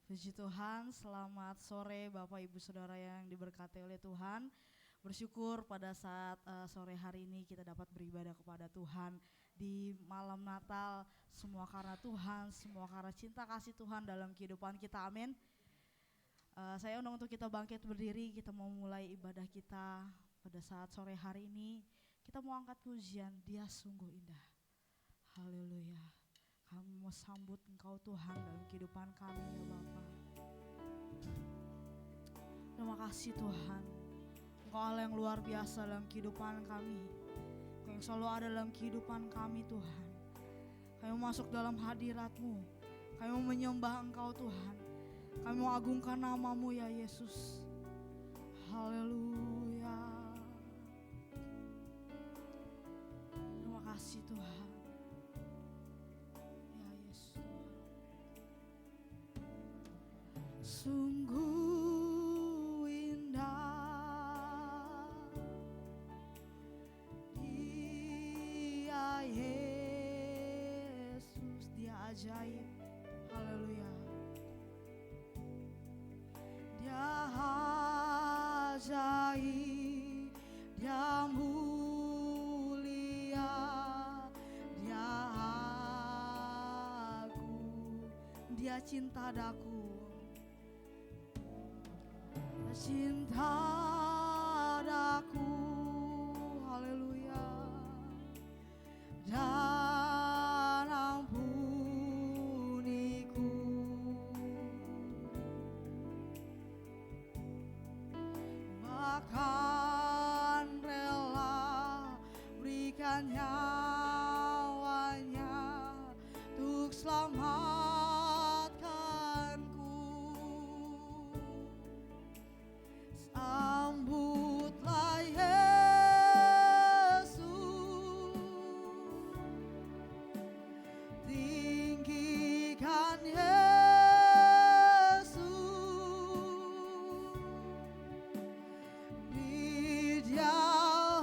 Puji Tuhan, selamat sore Bapak Ibu Saudara yang diberkati oleh Tuhan. Bersyukur pada saat sore hari ini kita dapat beribadah kepada Tuhan di malam Natal. Semua karena Tuhan, semua karena cinta kasih Tuhan dalam kehidupan kita, amin. Saya undang untuk kita bangkit berdiri, kita mau mulai ibadah kita pada saat sore hari ini. Kita mau angkat pujian, Dia sungguh indah. Haleluya. Kami mau sambut Engkau Tuhan dalam kehidupan kami ya Bapa. Terima kasih Tuhan. Engkau Allah yang luar biasa dalam kehidupan kami. Engkau yang selalu ada dalam kehidupan kami Tuhan. Kami mau masuk dalam hadirat-Mu. Kami mau menyembah Engkau Tuhan. Kami mau agungkan nama-Mu ya Yesus. Haleluya. Terima kasih Tuhan. Sungguh indah Dia Yesus, Dia ajaib, haleluya. Dia ajaib, Dia mulia, Dia agung, Dia cinta daku. Cinta daku, haleluya, dan ampuniku, bahkan rela berikan nyawanya untuk selamatkanku. Sambutlah Yesus, tinggikan Yesus, beri Dia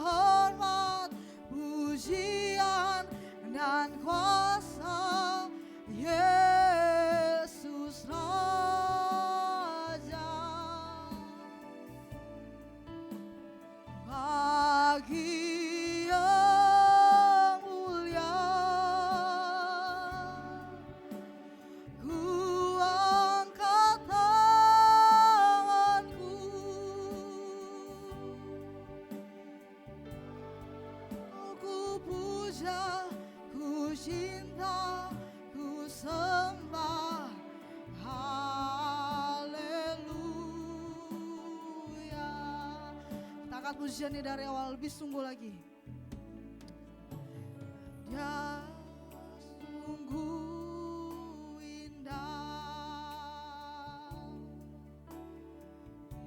hormat, pujian dan kuasa. Yesus Raja, bagi yang mulia, ku angkat tanganku, ku puja, ku cinta, ku sembah, haleluya. Kita angkat pujiannya dari awal lebih sungguh lagi. Dia sungguh indah,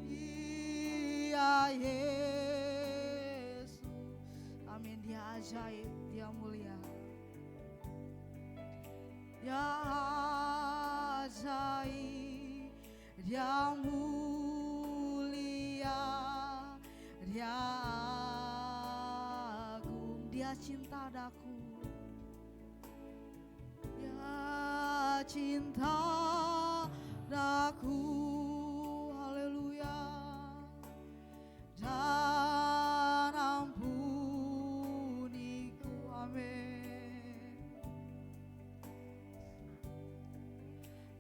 Dia Yesus, amin. Dia ajaib, Dia mulia, Dia ajaib, Dia mulia, Dia agung, Dia cinta daku, Dia cinta daku, haleluya, dan ampuniku, amin.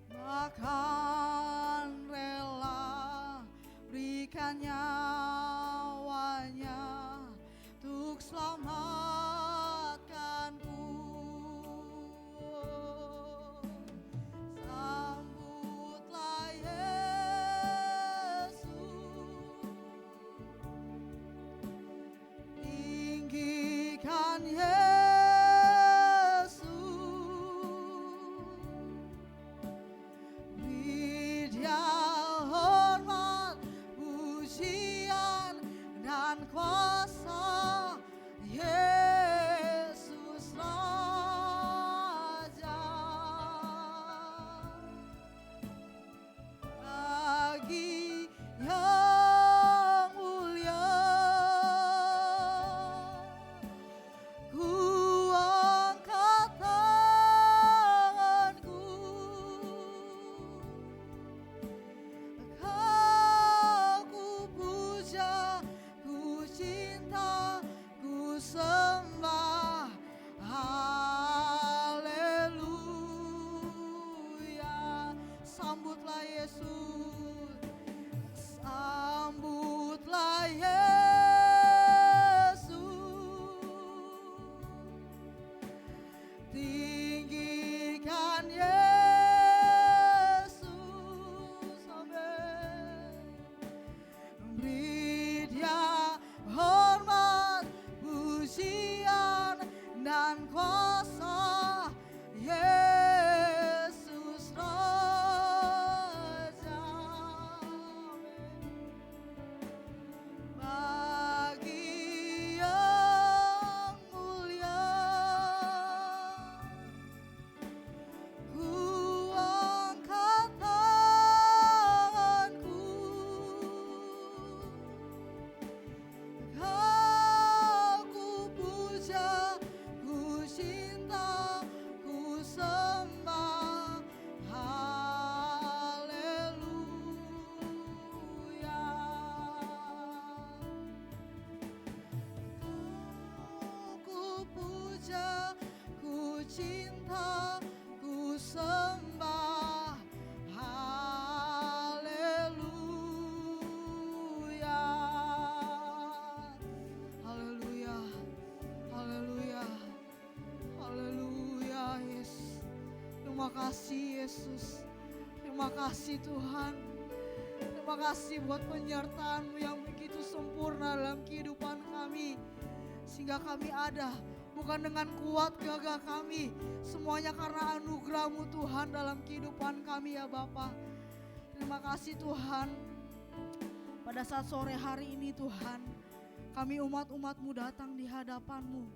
Bahkan rela berikan nyawanya untuk selamatkanku. Sambutlah Yesus, tinggikan Yesus, kasih Yesus. Terima kasih Tuhan. Terima kasih buat penyertaan-Mu yang begitu sempurna dalam kehidupan kami. Sehingga kami ada bukan dengan kuat gagah kami, semuanya karena anugerah-Mu Tuhan dalam kehidupan kami ya Bapa. Terima kasih Tuhan. Pada saat sore hari ini Tuhan, kami umat-umat-Mu datang di hadapan-Mu,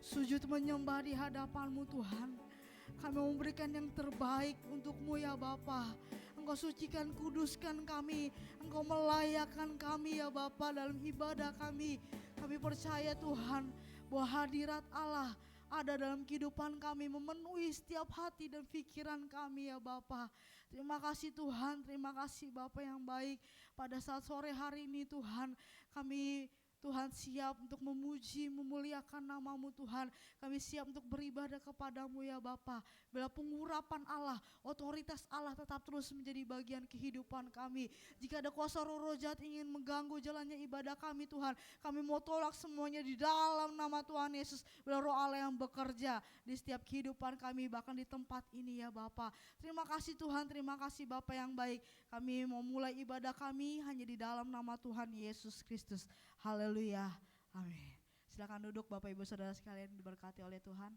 sujud menyembah di hadapan-Mu Tuhan. Kami memberikan yang terbaik untuk-Mu ya Bapa. Engkau sucikan, kuduskan kami. Engkau melayakkan kami ya Bapa dalam ibadah kami. Kami percaya Tuhan bahwa hadirat Allah ada dalam kehidupan kami, memenuhi setiap hati dan pikiran kami ya Bapa. Terima kasih Tuhan, terima kasih Bapa yang baik. Pada saat sore hari ini Tuhan, kami Tuhan siap untuk memuji, memuliakan nama-Mu Tuhan. Kami siap untuk beribadah kepada-Mu ya Bapa. Bila pengurapan Allah, otoritas Allah tetap terus menjadi bagian kehidupan kami. Jika ada kuasa roh jahat ingin mengganggu jalannya ibadah kami Tuhan, kami mau tolak semuanya di dalam nama Tuhan Yesus. Bila roh Allah yang bekerja di setiap kehidupan kami, bahkan di tempat ini ya Bapa. Terima kasih Tuhan, terima kasih Bapa yang baik. Kami mau mulai ibadah kami hanya di dalam nama Tuhan Yesus Kristus. Haleluya, amin. Silakan duduk Bapak Ibu Saudara sekalian, diberkati oleh Tuhan.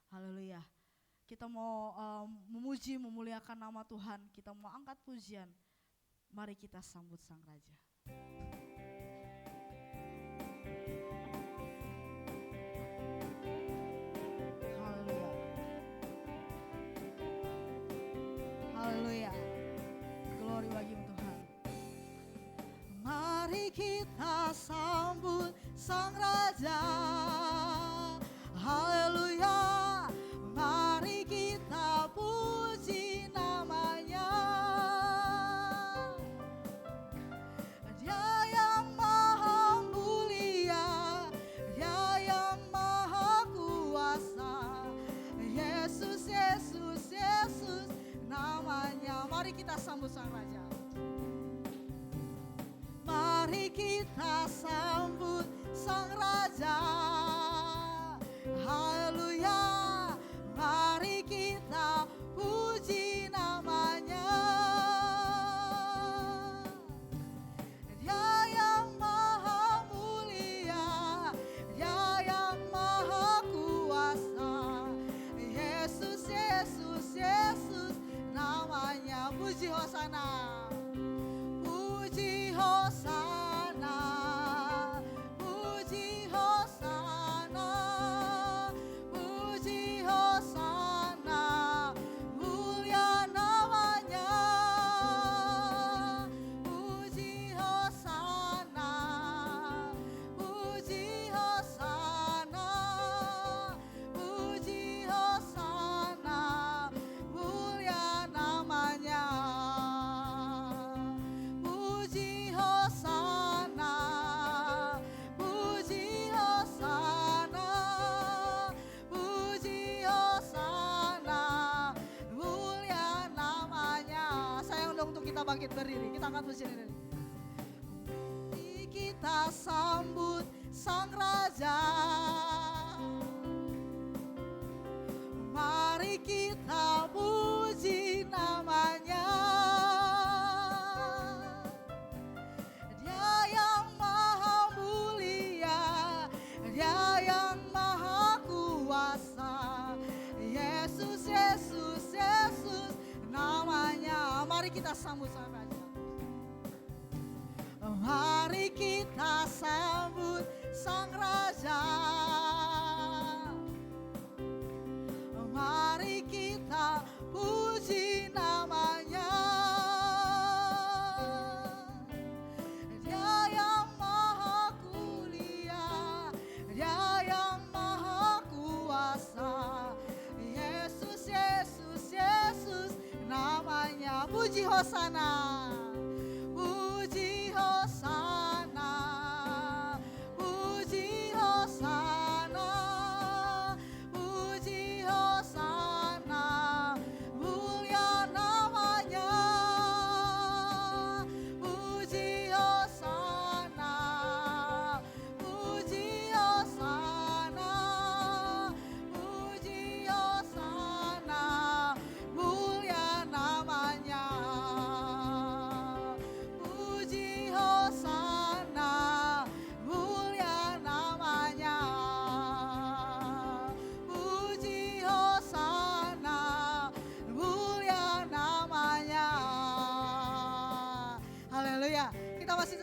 Haleluya. Kita mau memuji, memuliakan nama Tuhan. Kita mau angkat pujian. Mari kita sambut Sang Raja. Haleluya. Haleluya. Glory bagi-Mu Tuhan. Mari kita sambut Sang Raja. Haleluya. Mari kita puji nama-Nya. Dia yang maha mulia, Dia yang maha kuasa. Yesus, Yesus, Yesus namanya. Mari kita sambut Sang Raja. Mari kita sambut Sang Raja. Haleluya. Mari kita puji nama-Nya. Dia yang maha mulia, Dia yang maha kuasa. Yesus, Yesus, Yesus namanya. Puji Hosana. Puji Hosana, puji Hosana, puji Hosana, mulia namanya. Puji Hosana, puji Hosana, puji Hosana, mulia namanya. Puji Hosana, puji Hosana, puji Hosana, mulia namanya. Saya undang untuk kita bangkit berdiri, kita angkat pujian ini. Kita sambut Sang Raja. Mari kita puji nama-Nya. Dia yang maha mulia, Dia yang maha kuasa. Yesus, Yesus, Yesus namanya. Mari kita sambut Sang Raja. Mari kita sambut Sang Raja. Mari kita puji nama-Nya. Dia yang maha kulia, Dia yang maha kuasa. Yesus, Yesus, Yesus namanya. Puji Hosana. Puji Hosana, puji Hosana, puji Hosana, mulia namanya. Puji Hosana, puji Hosana, puji Hosana.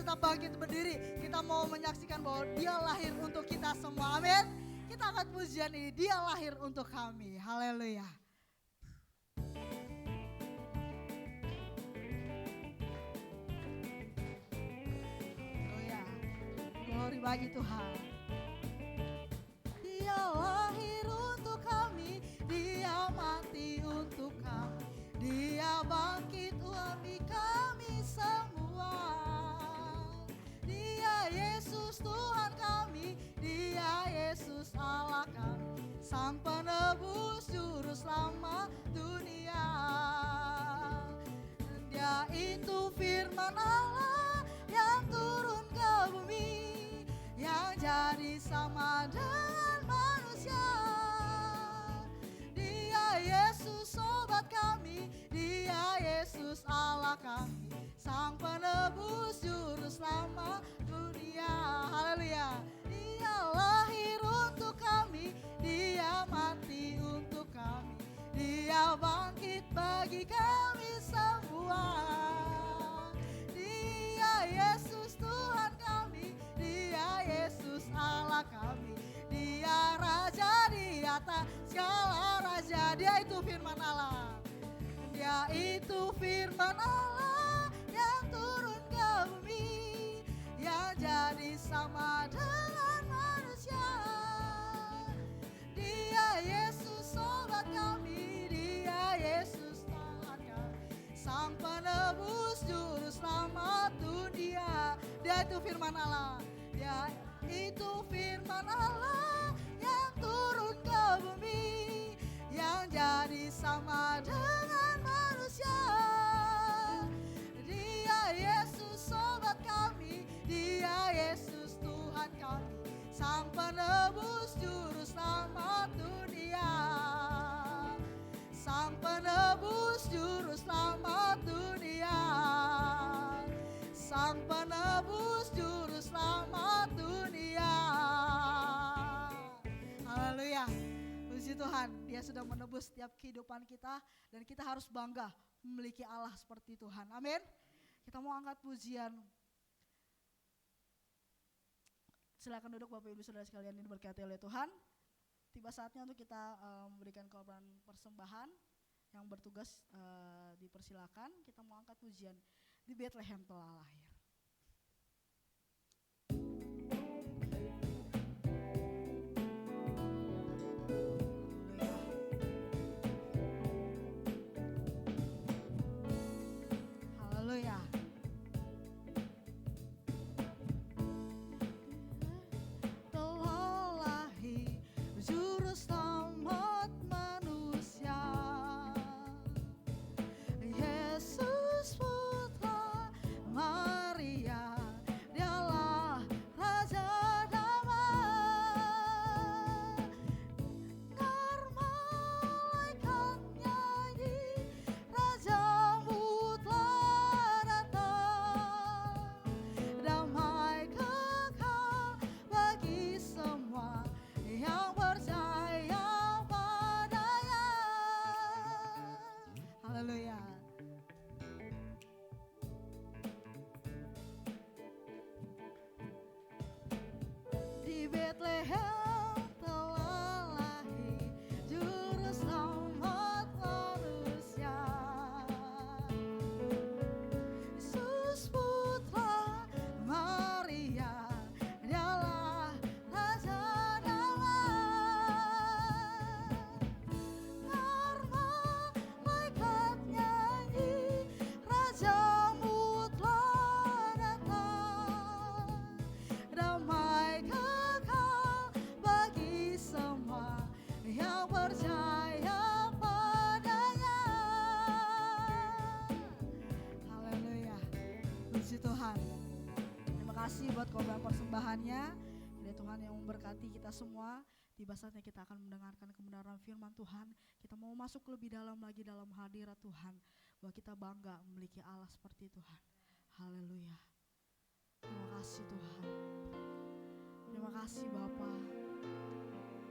kita bangkit berdiri. Kita mau menyaksikan bahwa Dia lahir untuk kita semua. Amin. Kita angkat pujian ini. Dia lahir untuk kami. Haleluya. Haleluya. Glory bagi Tuhan. Dia lahir untuk kami, Dia mati untuk kami, Dia bangkit demi kami semua. Dia Yesus Tuhan kami, Dia Yesus Allah kami, Sang Penebus Juru Selamat dunia. Dia itu firman Allah yang turun ke bumi, yang jadi sama dengan manusia. Dia Yesus sobat kami, Dia Yesus Allah kami, Sang Penebus Juru Selamat dunia. Haleluya. Dia lahir untuk kami, Dia mati untuk kami, Dia bangkit bagi kami semua. Dia Yesus Tuhan kami, Dia Yesus Allah kami, Dia Raja di atas segala raja. Dia itu firman Allah. Dia itu firman Allah yang turun ke bumi, yang jadi sama dengan manusia. Dia Yesus sobat kami, Dia Yesus Tuhan kami, Sang Penebus Juru Selamat dunia. Dia itu firman Allah. Dia itu firman Allah yang turun ke bumi, yang jadi sama dengan manusia. Dia Yesus sobat kami, Dia Yesus Tuhan kami, Sang Penebus Juru Selamat dunia. Sang Penebus Juru Selamat dunia, Sang Penebus Juru Selamat dunia. Haleluya. Puji Tuhan, Dia sudah menebus setiap kehidupan kita, dan kita harus bangga memiliki Allah seperti Tuhan. Amin. Kita mau angkat pujian. Silakan duduk Bapak Ibu Saudara sekalian ini diberkati oleh Tuhan. Tiba saatnya untuk kita memberikan korban persembahan. Yang bertugas dipersilakan. Kita mau angkat pujian Di Bethlehem Telah Lahir. Haleluya. Telah lahir Juru Selamat manusia, Yesus Putra Maria, Dialah Raja damai. Dengar malaikat nyanyi, Rajamu telah datang. Damai kekal bagi semua yang percaya padanya. Haleluya. Di Bethlehem telah lahir Juru Selamat manusia, Yesus Putra Maria, Dialah Raja damai. Dengar malaikat nyanyi, Rajamu telah datang. Damai kekal bagi semua yang percaya padanya. Haleluya. Puji Tuhan. Terima kasih buat korban persembahannya. Kiranya Tuhan yang memberkati kita semua. Tiba saatnya kita akan mendengarkan kebenaran firman Tuhan. Kita mau masuk lebih dalam lagi dalam hadirat Tuhan, bahwa kita bangga memiliki Allah seperti Tuhan. Haleluya. Terima kasih Tuhan. Terima kasih Bapa.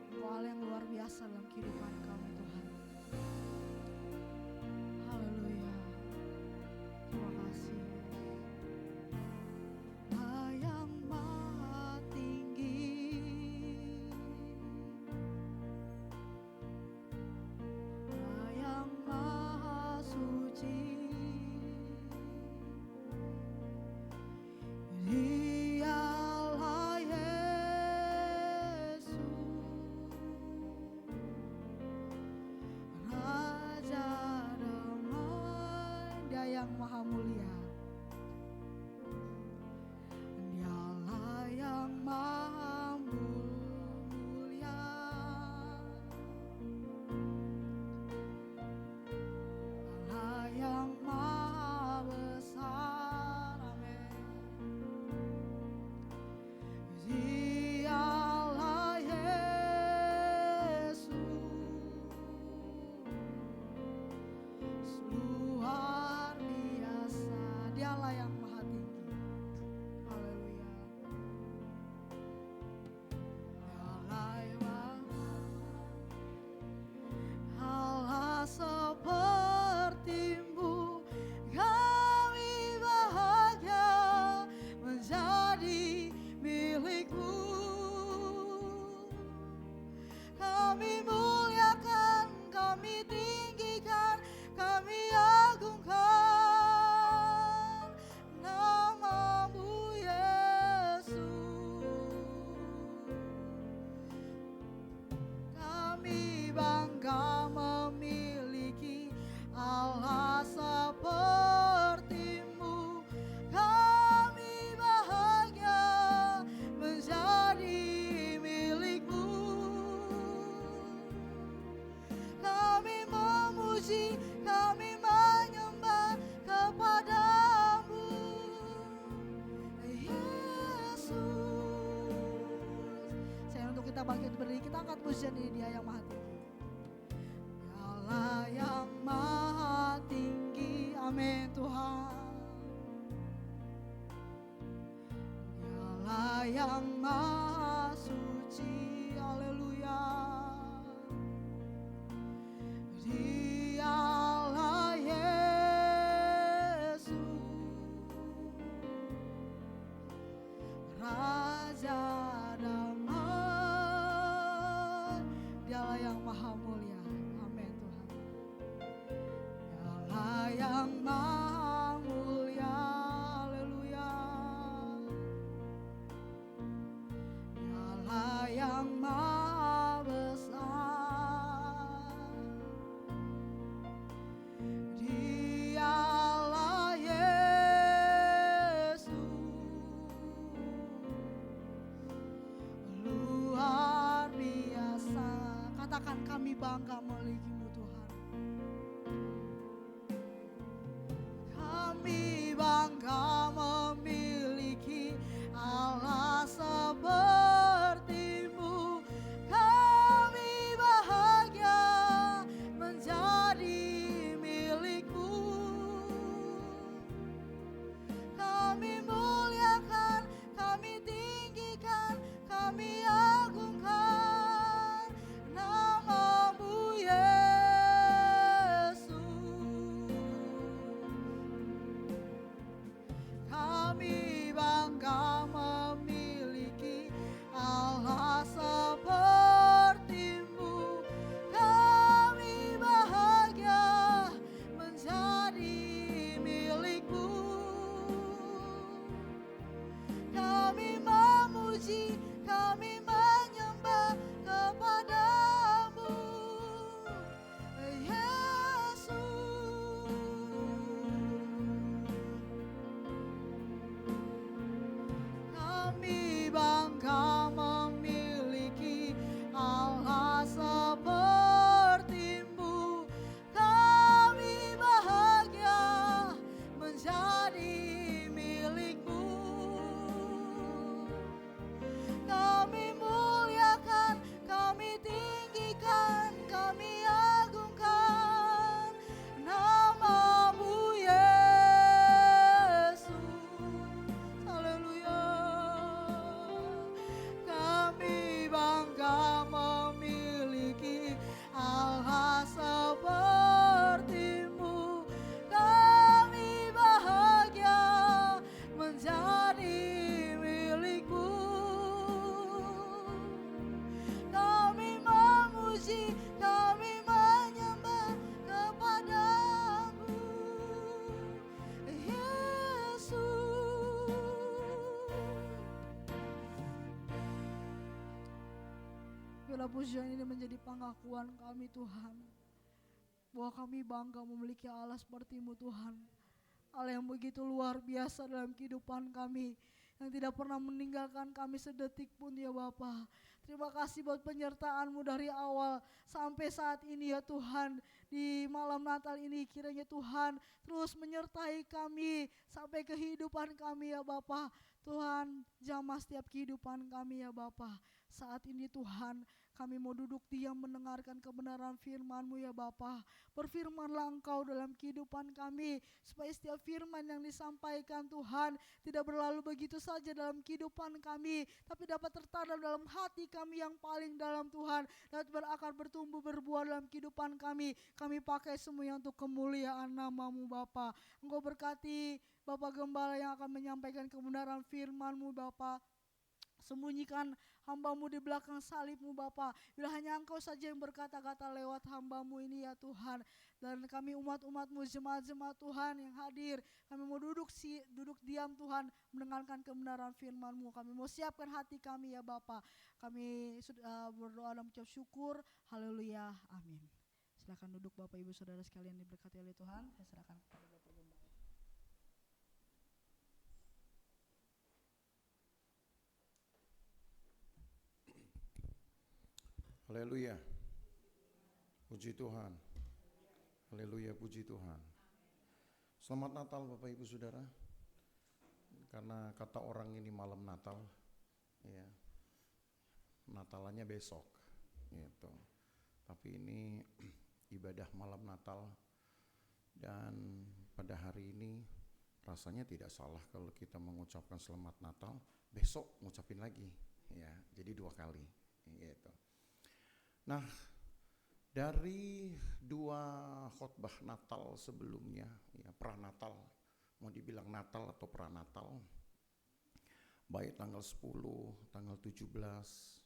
Engkau Allah yang luar biasa dalam kehidupan kami Tuhan. Haleluya. Terima kasih. angkat pujian ini, Dia yang maha tinggi. Dialah yang maha tinggi, amin Tuhan. Dialah yang maha suci, haleluya. Dialah Yesus, Raja damai. Dialah yang maha mulia, amin Tuhan. Dialah yang maha mulia, haleluya. Dialah yang maha besar. Dialah Yesus, luar biasa. Katakan, kami bangga memilikimu Tuhan. Kami bangga memiliki Allah sepertimu. Kami bahagia menjadi milikmu. Kami muliakan, kami tinggikan, kami agungkan namamu Yesus. Kami bangga memiliki Allah sepertimu. Kami bahagia menjadi milikmu. Kami memuji, kami menyembah kepadamu Yesus. Kami bangga memiliki Allah sepertimu. Kami bahagia menjadi milikmu. Kami muliakan, kami tinggikan, kami agungkan namamu Yesus. Haleluya. Kami bangga memiliki Allah sepertimu. Kami bahagia menjadi milikmu. Kami memuji, kami menyembah kepadamu Yesus. Bila pujian ini menjadi pengakuan kami Tuhan, bahwa kami bangga memiliki Allah sepertimu Tuhan. Allah yang begitu luar biasa dalam kehidupan kami, yang tidak pernah meninggalkan kami sedetik pun ya Bapa. Terima kasih buat penyertaan-Mu dari awal sampai saat ini ya Tuhan. Di malam Natal ini kiranya Tuhan terus menyertai kami sampai kehidupan kami ya Bapa. Tuhan, jamah setiap kehidupan kami ya Bapa. Saat ini Tuhan, kami mau duduk diam mendengarkan kebenaran firman-Mu ya Bapa. Berfirmanlah Engkau dalam kehidupan kami, supaya setiap firman yang disampaikan Tuhan tidak berlalu begitu saja dalam kehidupan kami, tapi dapat tertanam dalam hati kami yang paling dalam Tuhan, dapat berakar, bertumbuh, berbuah dalam kehidupan kami. Kami pakai semuanya untuk kemuliaan nama-Mu Bapa. Engkau berkati Bapak Gembala yang akan menyampaikan kebenaran firman-Mu Bapa. Sembunyikan hamba-Mu di belakang salib-Mu Bapa. Bila hanya Engkau saja yang berkata-kata lewat hamba-Mu ini ya Tuhan. Dan kami umat-umat-Mu, jemaat-jemaat Tuhan yang hadir, kami mau duduk diam Tuhan, mendengarkan kebenaran firman-Mu. Kami mau siapkan hati kami ya Bapa. Kami sudah berdoa dan mengucap syukur. Haleluya, amin. Silakan duduk Bapak Ibu Saudara sekalian diberkati oleh Tuhan. Saya serahkan kepada Bapak Gembala. Haleluya, puji Tuhan. Haleluya, puji Tuhan. Selamat Natal Bapak Ibu Saudara. Karena kata orang ini malam Natal, ya, Natalannya besok. gitu. Tapi ini ibadah malam Natal, dan pada hari ini rasanya tidak salah kalau kita mengucapkan selamat Natal, besok ngucapin lagi, ya. Jadi 2 kali, gitu. Nah, dari 2 khotbah Natal sebelumnya, ya, pranatal, mau dibilang Natal atau pranatal, baik tanggal 10, tanggal 17,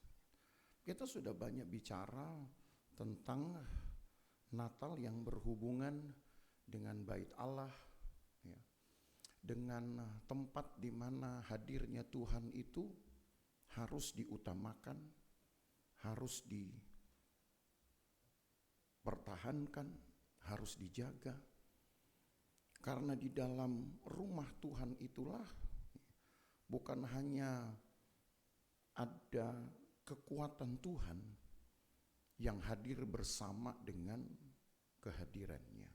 kita sudah banyak bicara tentang Natal yang berhubungan dengan bait Allah, ya, dengan tempat di mana hadirnya Tuhan itu harus diutamakan, harus dipertahankan, harus dijaga. Karena di dalam rumah Tuhan itulah bukan hanya ada kekuatan Tuhan yang hadir bersama dengan kehadirannya,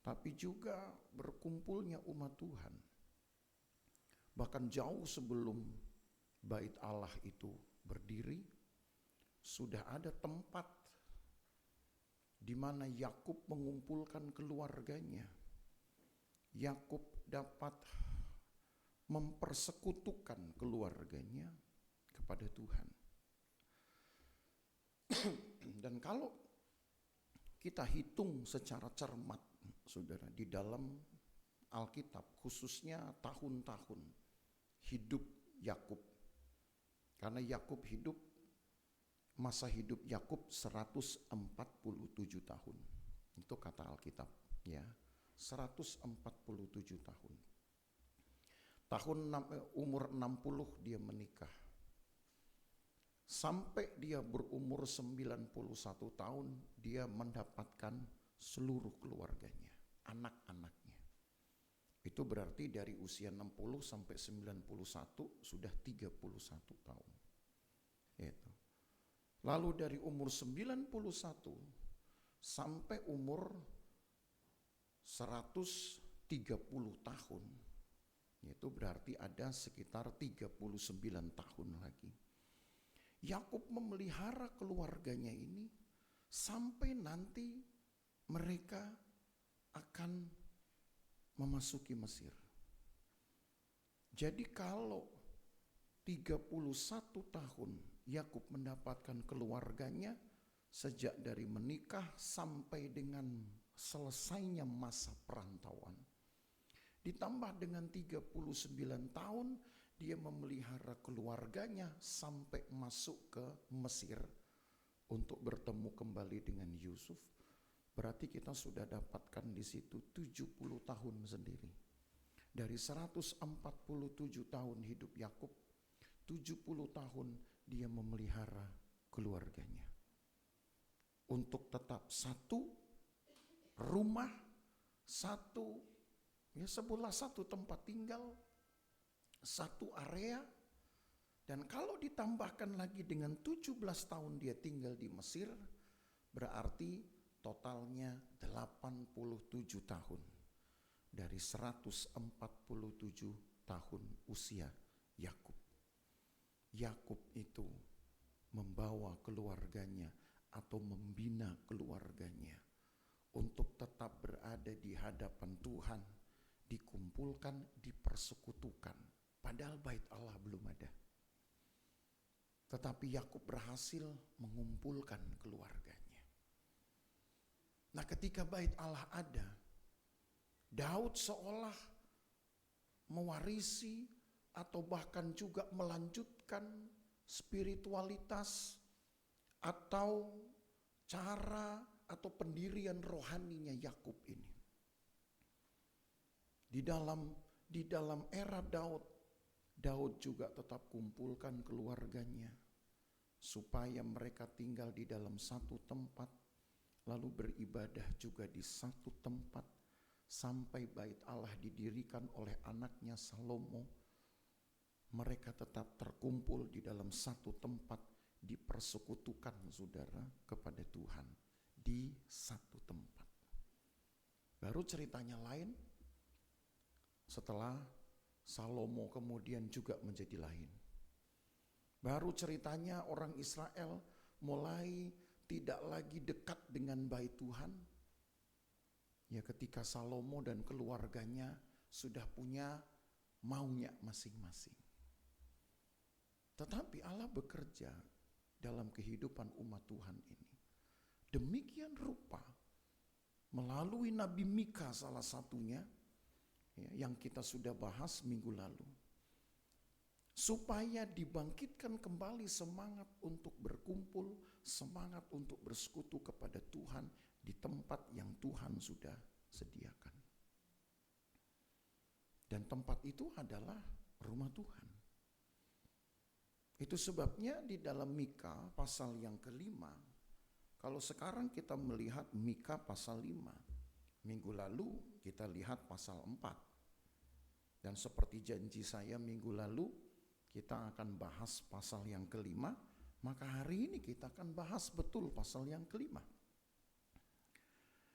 tapi juga berkumpulnya umat Tuhan. Bahkan jauh sebelum bait Allah itu berdiri, sudah ada tempat di mana Yakub mengumpulkan keluarganya. Yakub dapat mempersekutukan keluarganya kepada Tuhan. Dan kalau kita hitung secara cermat, saudara, di dalam Alkitab, khususnya tahun-tahun hidup Yakub, karena Yakub hidup, masa hidup Yakub 147 tahun. Itu kata Alkitab, ya, 147 tahun. Umur 60 dia menikah. Sampai dia berumur 91 tahun, dia mendapatkan seluruh keluarganya, anak-anaknya. Itu berarti dari usia 60 sampai 91 sudah 31 tahun. Itu. Lalu dari umur 91 sampai umur 130 tahun, itu berarti ada sekitar 39 tahun lagi. Yakub memelihara keluarganya ini sampai nanti mereka akan memasuki Mesir. Jadi kalau 31 tahun Yakub mendapatkan keluarganya sejak dari menikah sampai dengan selesainya masa perantauan, ditambah dengan 39 tahun dia memelihara keluarganya sampai masuk ke Mesir untuk bertemu kembali dengan Yusuf, berarti kita sudah dapatkan di situ 70 tahun sendiri. Dari 147 tahun hidup Yakub, 70 tahun dia memelihara keluarganya untuk tetap satu rumah, satu tempat tinggal, satu area. Dan kalau ditambahkan lagi dengan 17 tahun dia tinggal di Mesir, berarti totalnya 87 tahun dari 147 tahun usia Yakub. Yakub itu membawa keluarganya atau membina keluarganya untuk tetap berada di hadapan Tuhan, dikumpulkan, dipersekutukan. Padahal bait Allah belum ada. Tetapi Yakub berhasil mengumpulkan keluarganya. Nah, ketika bait Allah ada, Daud seolah mewarisi atau bahkan juga melanjutkan spiritualitas atau cara atau pendirian rohaninya Yakub ini. Di dalam era Daud juga tetap kumpulkan keluarganya supaya mereka tinggal di dalam satu tempat, lalu beribadah juga di satu tempat sampai bait Allah didirikan oleh anaknya Salomo. Mereka tetap terkumpul di dalam satu tempat, dipersekutukan saudara kepada Tuhan di satu tempat. Baru ceritanya lain setelah Salomo kemudian juga menjadi lain. Baru ceritanya orang Israel mulai tidak lagi dekat dengan bait Tuhan? Ya ketika Salomo dan keluarganya sudah punya maunya masing-masing. Tetapi Allah bekerja dalam kehidupan umat Tuhan ini demikian rupa melalui Nabi Mika salah satunya, ya, yang kita sudah bahas minggu lalu, supaya dibangkitkan kembali semangat untuk berkumpul, semangat untuk bersekutu kepada Tuhan di tempat yang Tuhan sudah sediakan. Dan tempat itu adalah rumah Tuhan. Itu sebabnya di dalam Mika pasal yang kelima, kalau sekarang kita melihat Mika pasal 5, minggu lalu kita lihat pasal 4. Dan seperti janji saya minggu lalu, kita akan bahas pasal yang kelima, maka hari ini kita akan bahas betul pasal yang kelima.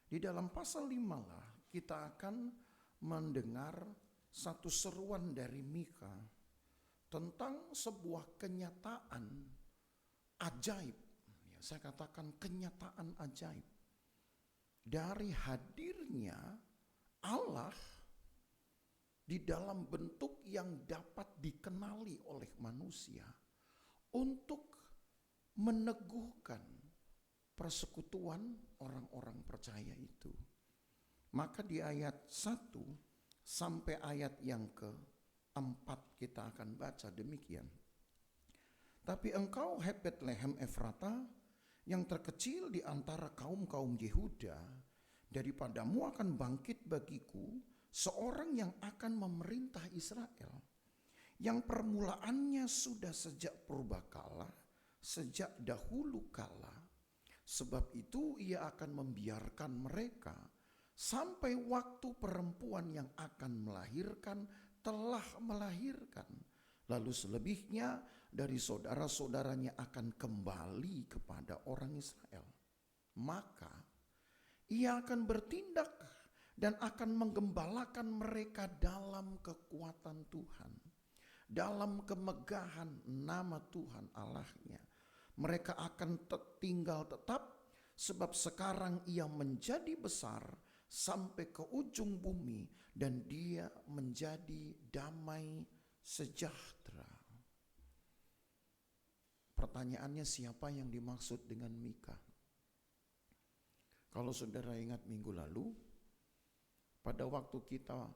Di dalam pasal 5 lah kita akan mendengar satu seruan dari Mika tentang sebuah kenyataan ajaib. Ya, saya katakan kenyataan ajaib dari hadirnya Allah di dalam bentuk yang dapat dikenali oleh manusia untuk meneguhkan persekutuan orang-orang percaya itu. Maka di ayat 1 sampai ayat yang ke-4 kita akan baca demikian. Tapi engkau, hai Betlehem Efrata, yang terkecil di antara kaum-kaum Yehuda, daripadamu akan bangkit bagiku seorang yang akan memerintah Israel, yang permulaannya sudah sejak purbakala, sejak dahulu kala. Sebab itu ia akan membiarkan mereka sampai waktu perempuan yang akan melahirkan telah melahirkan. Lalu selebihnya dari saudara-saudaranya akan kembali kepada orang Israel. Maka ia akan bertindak dan akan menggembalakan mereka dalam kekuatan Tuhan, dalam kemegahan nama Tuhan Allahnya. Mereka akan tinggal tetap, sebab sekarang ia menjadi besar sampai ke ujung bumi, dan dia menjadi damai sejahtera. Pertanyaannya, siapa yang dimaksud dengan Mika? Kalau saudara ingat minggu lalu, pada waktu kita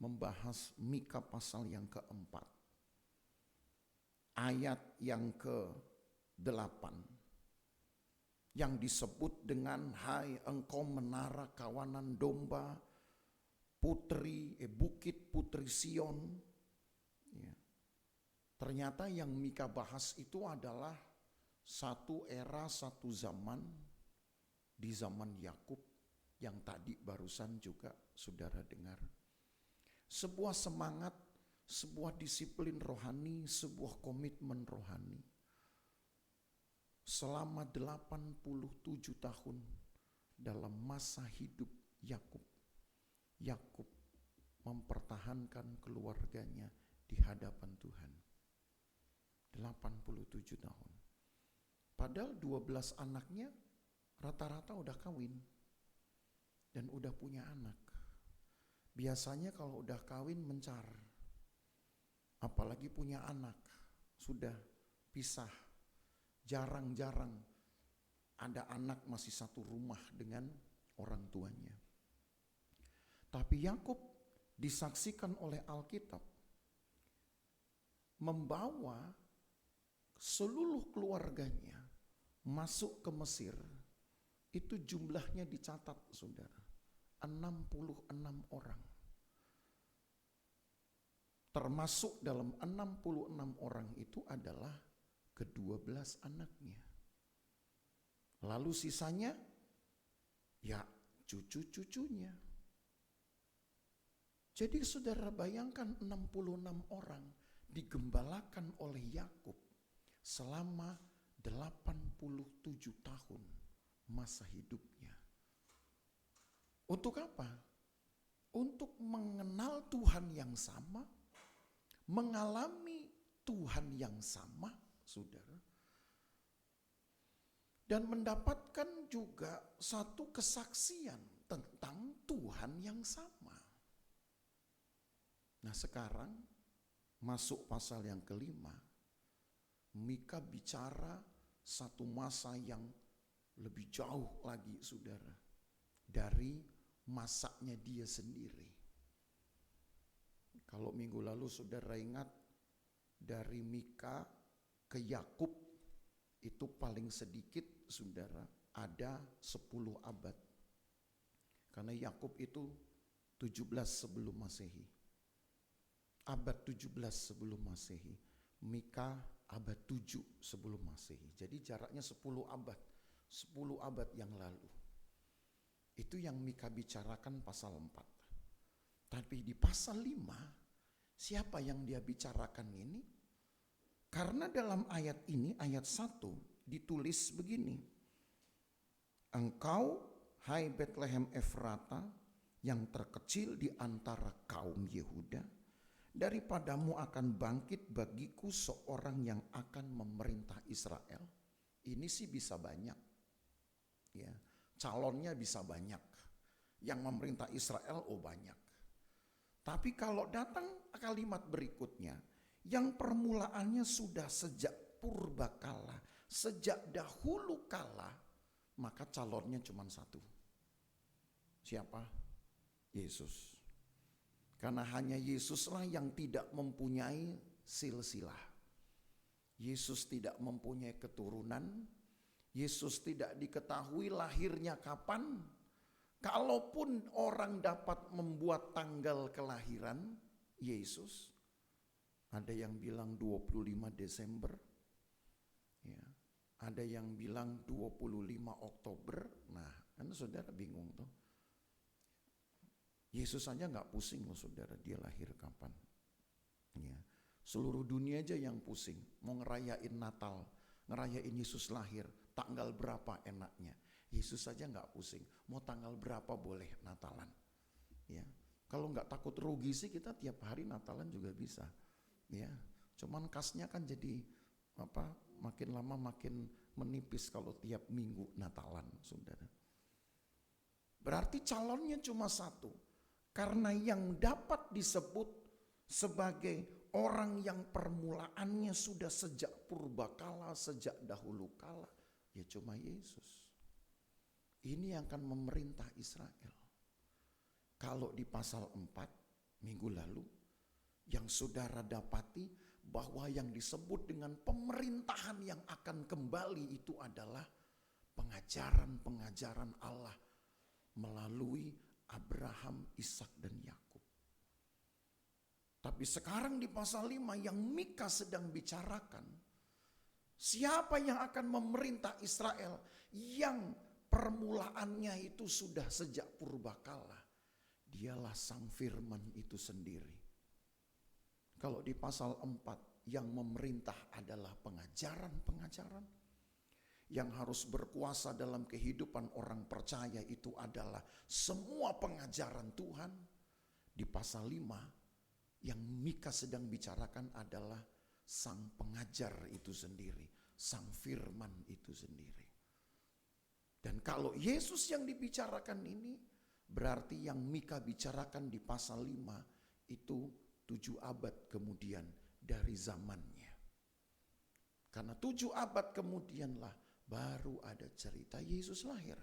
membahas Mika pasal yang keempat, ayat yang ke-8, yang disebut dengan hai engkau menara kawanan domba, bukit putri Sion. Ya. Ternyata yang Mika bahas itu adalah satu era, satu zaman, di zaman Yakub yang tadi barusan juga saudara dengar. Sebuah semangat, sebuah disiplin rohani, sebuah komitmen rohani. Selama 87 tahun dalam masa hidup Yakub, Yakub mempertahankan keluarganya di hadapan Tuhan. 87 tahun. Padahal 12 anaknya rata-rata udah kawin dan udah punya anak. Biasanya kalau udah kawin mencar, apalagi punya anak, sudah pisah. Jarang-jarang ada anak masih satu rumah dengan orang tuanya. Tapi Yakub disaksikan oleh Alkitab membawa seluruh keluarganya masuk ke Mesir. Itu jumlahnya dicatat saudara, 66 orang. Termasuk dalam 66 orang itu adalah ke-12 anaknya. Lalu sisanya ya cucu-cucunya. Jadi saudara bayangkan 66 orang digembalakan oleh Yakub selama 87 tahun masa hidupnya. Untuk apa? Untuk mengenal Tuhan yang sama, mengalami Tuhan yang sama, saudara. dan mendapatkan juga satu kesaksian tentang Tuhan yang sama. Nah sekarang masuk pasal yang kelima, Mika bicara satu masa yang lebih jauh lagi saudara, dari masanya dia sendiri. Kalau minggu lalu saudara ingat, dari Mika ke Yakub itu paling sedikit saudara ada 10 abad. Karena Yakub itu 17 sebelum Masehi. Abad 17 sebelum Masehi. Mika abad 7 sebelum Masehi. Jadi jaraknya 10 abad. 10 abad yang lalu. Itu yang Mika bicarakan pasal 4. Tapi di pasal 5, siapa yang dia bicarakan ini? Karena dalam ayat ini, ayat 1 ditulis begini. Engkau, hai Betlehem Efrata, yang terkecil di antara kaum Yehuda, daripadamu akan bangkit bagiku seorang yang akan memerintah Israel. Ini sih bisa banyak. Ya, calonnya bisa banyak. Yang memerintah Israel banyak. Tapi kalau datang kalimat berikutnya, yang permulaannya sudah sejak purbakala, sejak dahulu kala, maka calonnya cuma satu. Siapa? Yesus. Karena hanya Yesuslah yang tidak mempunyai silsilah. Yesus tidak mempunyai keturunan. Yesus tidak diketahui lahirnya kapan. Kalaupun orang dapat membuat tanggal kelahiran Yesus, ada yang bilang 25 Desember, ya, ada yang bilang 25 Oktober. Nah, kan saudara bingung tuh. Yesus saja nggak pusing loh saudara, dia lahir kapan. Ya, seluruh dunia aja yang pusing, mau ngerayain Natal, ngerayain Yesus lahir, tanggal berapa enaknya. Yesus saja nggak pusing, mau tanggal berapa boleh Natalan. Ya, kalau nggak takut rugi sih kita tiap hari Natalan juga bisa. Ya, cuman kasnya kan jadi makin lama makin menipis kalau tiap minggu Natalan, saudara. Berarti calonnya cuma satu, karena yang dapat disebut sebagai orang yang permulaannya sudah sejak purbakala, sejak dahulu kala, ya cuma Yesus. Ini yang akan memerintah Israel. Kalau di pasal 4 minggu lalu, yang saudara dapati bahwa yang disebut dengan pemerintahan yang akan kembali itu adalah pengajaran-pengajaran Allah melalui Abraham, Ishak dan Yakub. Tapi sekarang di pasal 5 yang Mika sedang bicarakan, siapa yang akan memerintah Israel yang permulaannya itu sudah sejak purbakala? Dialah Sang Firman itu sendiri. Kalau di pasal 4 yang memerintah adalah pengajaran-pengajaran yang harus berkuasa dalam kehidupan orang percaya, itu adalah semua pengajaran Tuhan. Di pasal 5 yang Mika sedang bicarakan adalah Sang Pengajar itu sendiri, Sang Firman itu sendiri. Dan kalau Yesus yang dibicarakan ini, berarti yang Mika bicarakan di pasal 5 itu 7 abad kemudian dari zamannya. Karena 7 abad kemudianlah baru ada cerita Yesus lahir.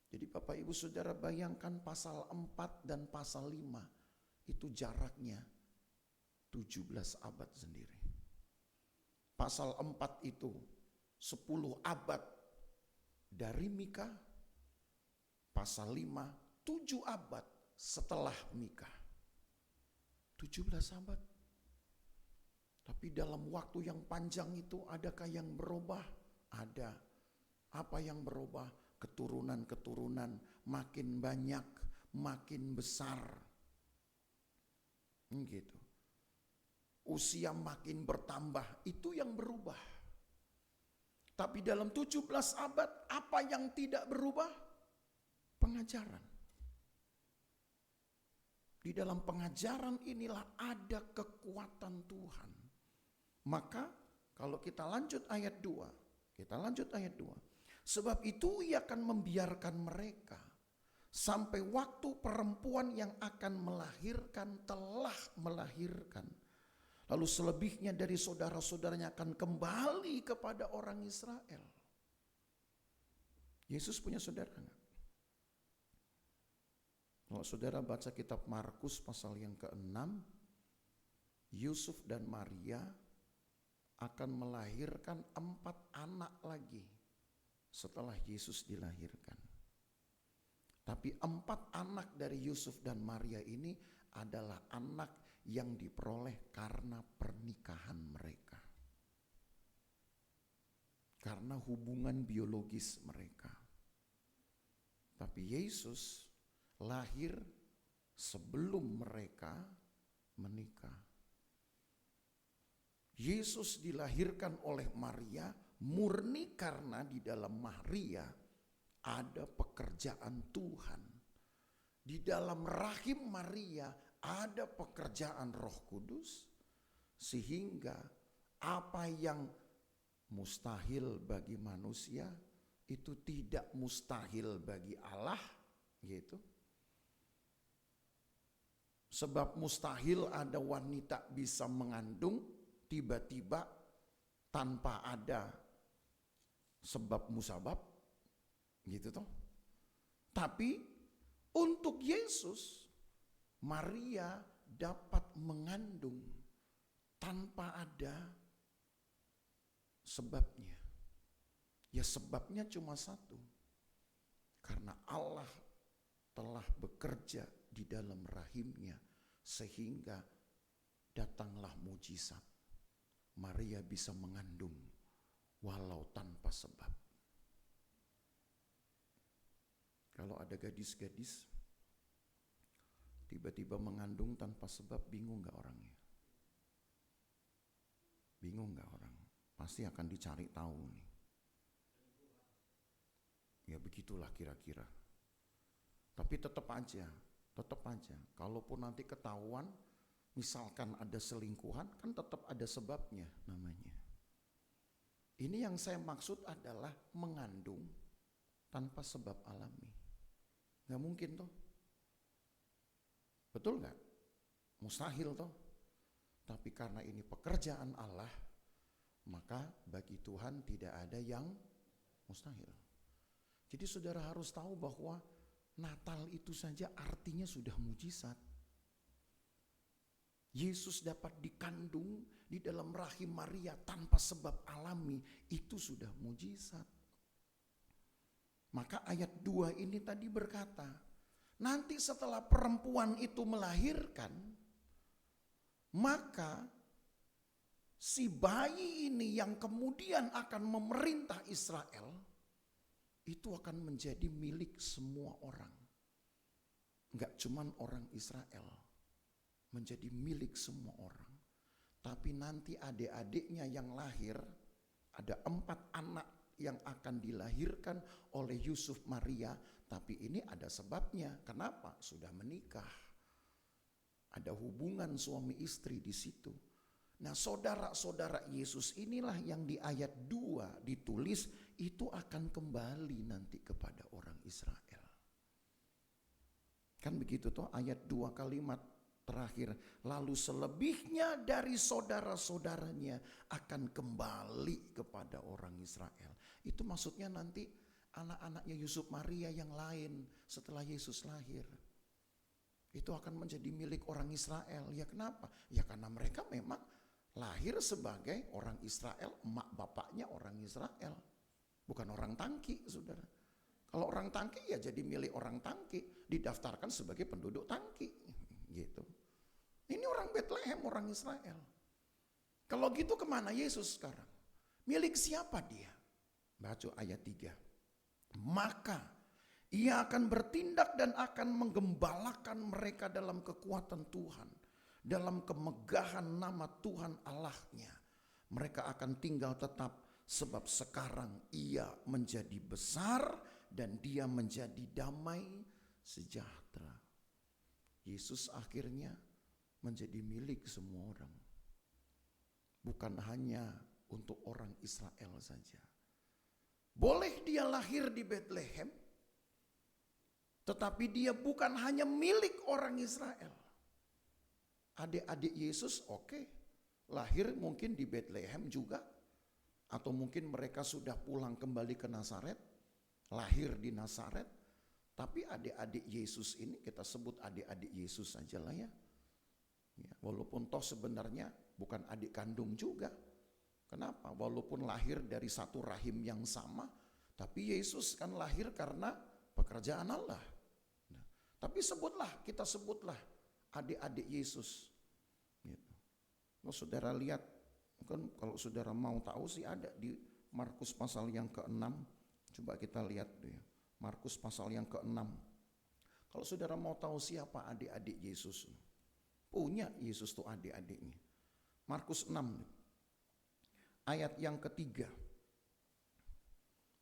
Jadi Bapak Ibu Saudara bayangkan pasal 4 dan pasal 5 itu jaraknya 17 abad sendiri. Pasal 4 itu 10 abad dari Mika. Pasal 5 7 abad setelah Mika. 17 abad. Tapi dalam waktu yang panjang itu adakah yang berubah? Ada. Apa yang berubah? Keturunan-keturunan makin banyak, makin besar. Gitu. Usia makin bertambah, itu yang berubah. Tapi dalam 17 abad, apa yang tidak berubah? Pengajaran. Di dalam pengajaran inilah ada kekuatan Tuhan. Maka kalau kita lanjut ayat 2, Kita lanjut ayat 2. Sebab itu ia akan membiarkan mereka sampai waktu perempuan yang akan melahirkan telah melahirkan. Lalu selebihnya dari saudara-saudaranya akan kembali kepada orang Israel. Yesus punya saudara enggak? Kalau saudara baca kitab Markus pasal yang ke-6, Yusuf dan Maria akan melahirkan 4 anak lagi setelah Yesus dilahirkan. Tapi 4 anak dari Yusuf dan Maria ini adalah anak yang diperoleh karena pernikahan mereka. Karena hubungan biologis mereka. Tapi Yesus lahir sebelum mereka menikah. Yesus dilahirkan oleh Maria murni karena di dalam Maria ada pekerjaan Tuhan. Di dalam rahim Maria ada pekerjaan Roh Kudus, sehingga apa yang mustahil bagi manusia itu tidak mustahil bagi Allah, gitu. Sebab mustahil ada wanita bisa mengandung tiba-tiba tanpa ada sebab musabab, gitu toh. Tapi untuk Yesus, Maria dapat mengandung tanpa ada sebabnya. Ya sebabnya cuma satu. Karena Allah telah bekerja di dalam rahimnya sehingga datanglah mujizat. Maria bisa mengandung walau tanpa sebab. Kalau ada gadis-gadis tiba-tiba mengandung tanpa sebab, bingung gak orangnya? Bingung gak orang? Pasti akan dicari tahu nih. Ya begitulah kira-kira. Tapi tetap aja, kalaupun nanti ketahuan, misalkan ada selingkuhan, kan tetap ada sebabnya namanya. Ini yang saya maksud adalah mengandung tanpa sebab alami. Gak mungkin toh. Betul gak? Mustahil toh. Tapi karena ini pekerjaan Allah, maka bagi Tuhan tidak ada yang mustahil. Jadi saudara harus tahu bahwa Natal itu saja artinya sudah mujizat. Yesus dapat dikandung di dalam rahim Maria tanpa sebab alami, itu sudah mujizat. Maka ayat 2 ini tadi berkata, nanti setelah perempuan itu melahirkan, maka si bayi ini yang kemudian akan memerintah Israel, itu akan menjadi milik semua orang. Enggak cuman orang Israel, menjadi milik semua orang. Tapi nanti adik-adiknya yang lahir, ada 4 anak yang akan dilahirkan oleh Yusuf Maria. Tapi ini ada sebabnya. Kenapa? Sudah menikah. Ada hubungan suami istri di situ. Nah saudara-saudara Yesus inilah yang di ayat 2 ditulis itu akan kembali nanti kepada orang Israel. Kan begitu toh ayat 2 kalimat terakhir. Lalu selebihnya dari saudara-saudaranya akan kembali kepada orang Israel. Itu maksudnya nanti anak-anaknya Yusuf Maria yang lain setelah Yesus lahir. Itu akan menjadi milik orang Israel. Ya kenapa? Ya karena mereka memang lahir sebagai orang Israel, emak bapaknya orang Israel. Bukan orang Tangki, saudara. Kalau orang Tangki ya jadi milik orang Tangki, didaftarkan sebagai penduduk Tangki, gitu. Ini orang Bethlehem, orang Israel. Kalau gitu kemana Yesus sekarang? Milik siapa dia? Baca ayat 3. Maka ia akan bertindak dan akan menggembalakan mereka dalam kekuatan Tuhan, dalam kemegahan nama Tuhan Allahnya. Mereka akan tinggal tetap sebab sekarang ia menjadi besar dan dia menjadi damai sejahtera. Yesus akhirnya menjadi milik semua orang. Bukan hanya untuk orang Israel saja. Boleh dia lahir di Bethlehem, tetapi dia bukan hanya milik orang Israel. Adik-adik Yesus lahir mungkin di Bethlehem juga. Atau mungkin mereka sudah pulang kembali ke Nazaret, lahir di Nazaret. Tapi adik-adik Yesus ini kita sebut adik-adik Yesus saja lah ya. Walaupun toh sebenarnya bukan adik kandung juga. Kenapa? Walaupun lahir dari satu rahim yang sama, tapi Yesus kan lahir karena pekerjaan Allah. Nah, tapi kita sebutlah adik-adik Yesus. Gitu. Kalau saudara lihat, kan kalau saudara mau tahu sih ada di Markus pasal yang ke-6. Coba kita lihat deh, Markus pasal yang ke-6. Kalau saudara mau tahu siapa adik-adik Yesus, punya Yesus tuh adik-adiknya. Markus 6 ayat yang ketiga.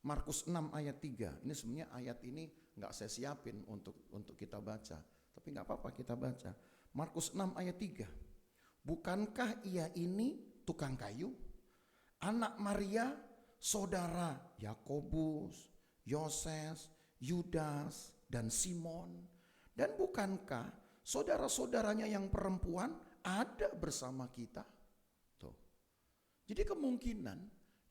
Markus 6 ayat 3. Ini sebenarnya ayat ini gak saya siapin untuk kita baca, tapi gak apa-apa kita baca. Markus 6 ayat 3. Bukankah ia ini tukang kayu, anak Maria, saudara Yakobus, Yoses, Yudas, dan Simon? Dan bukankah saudara-saudaranya yang perempuan ada bersama kita? Tuh. Jadi kemungkinan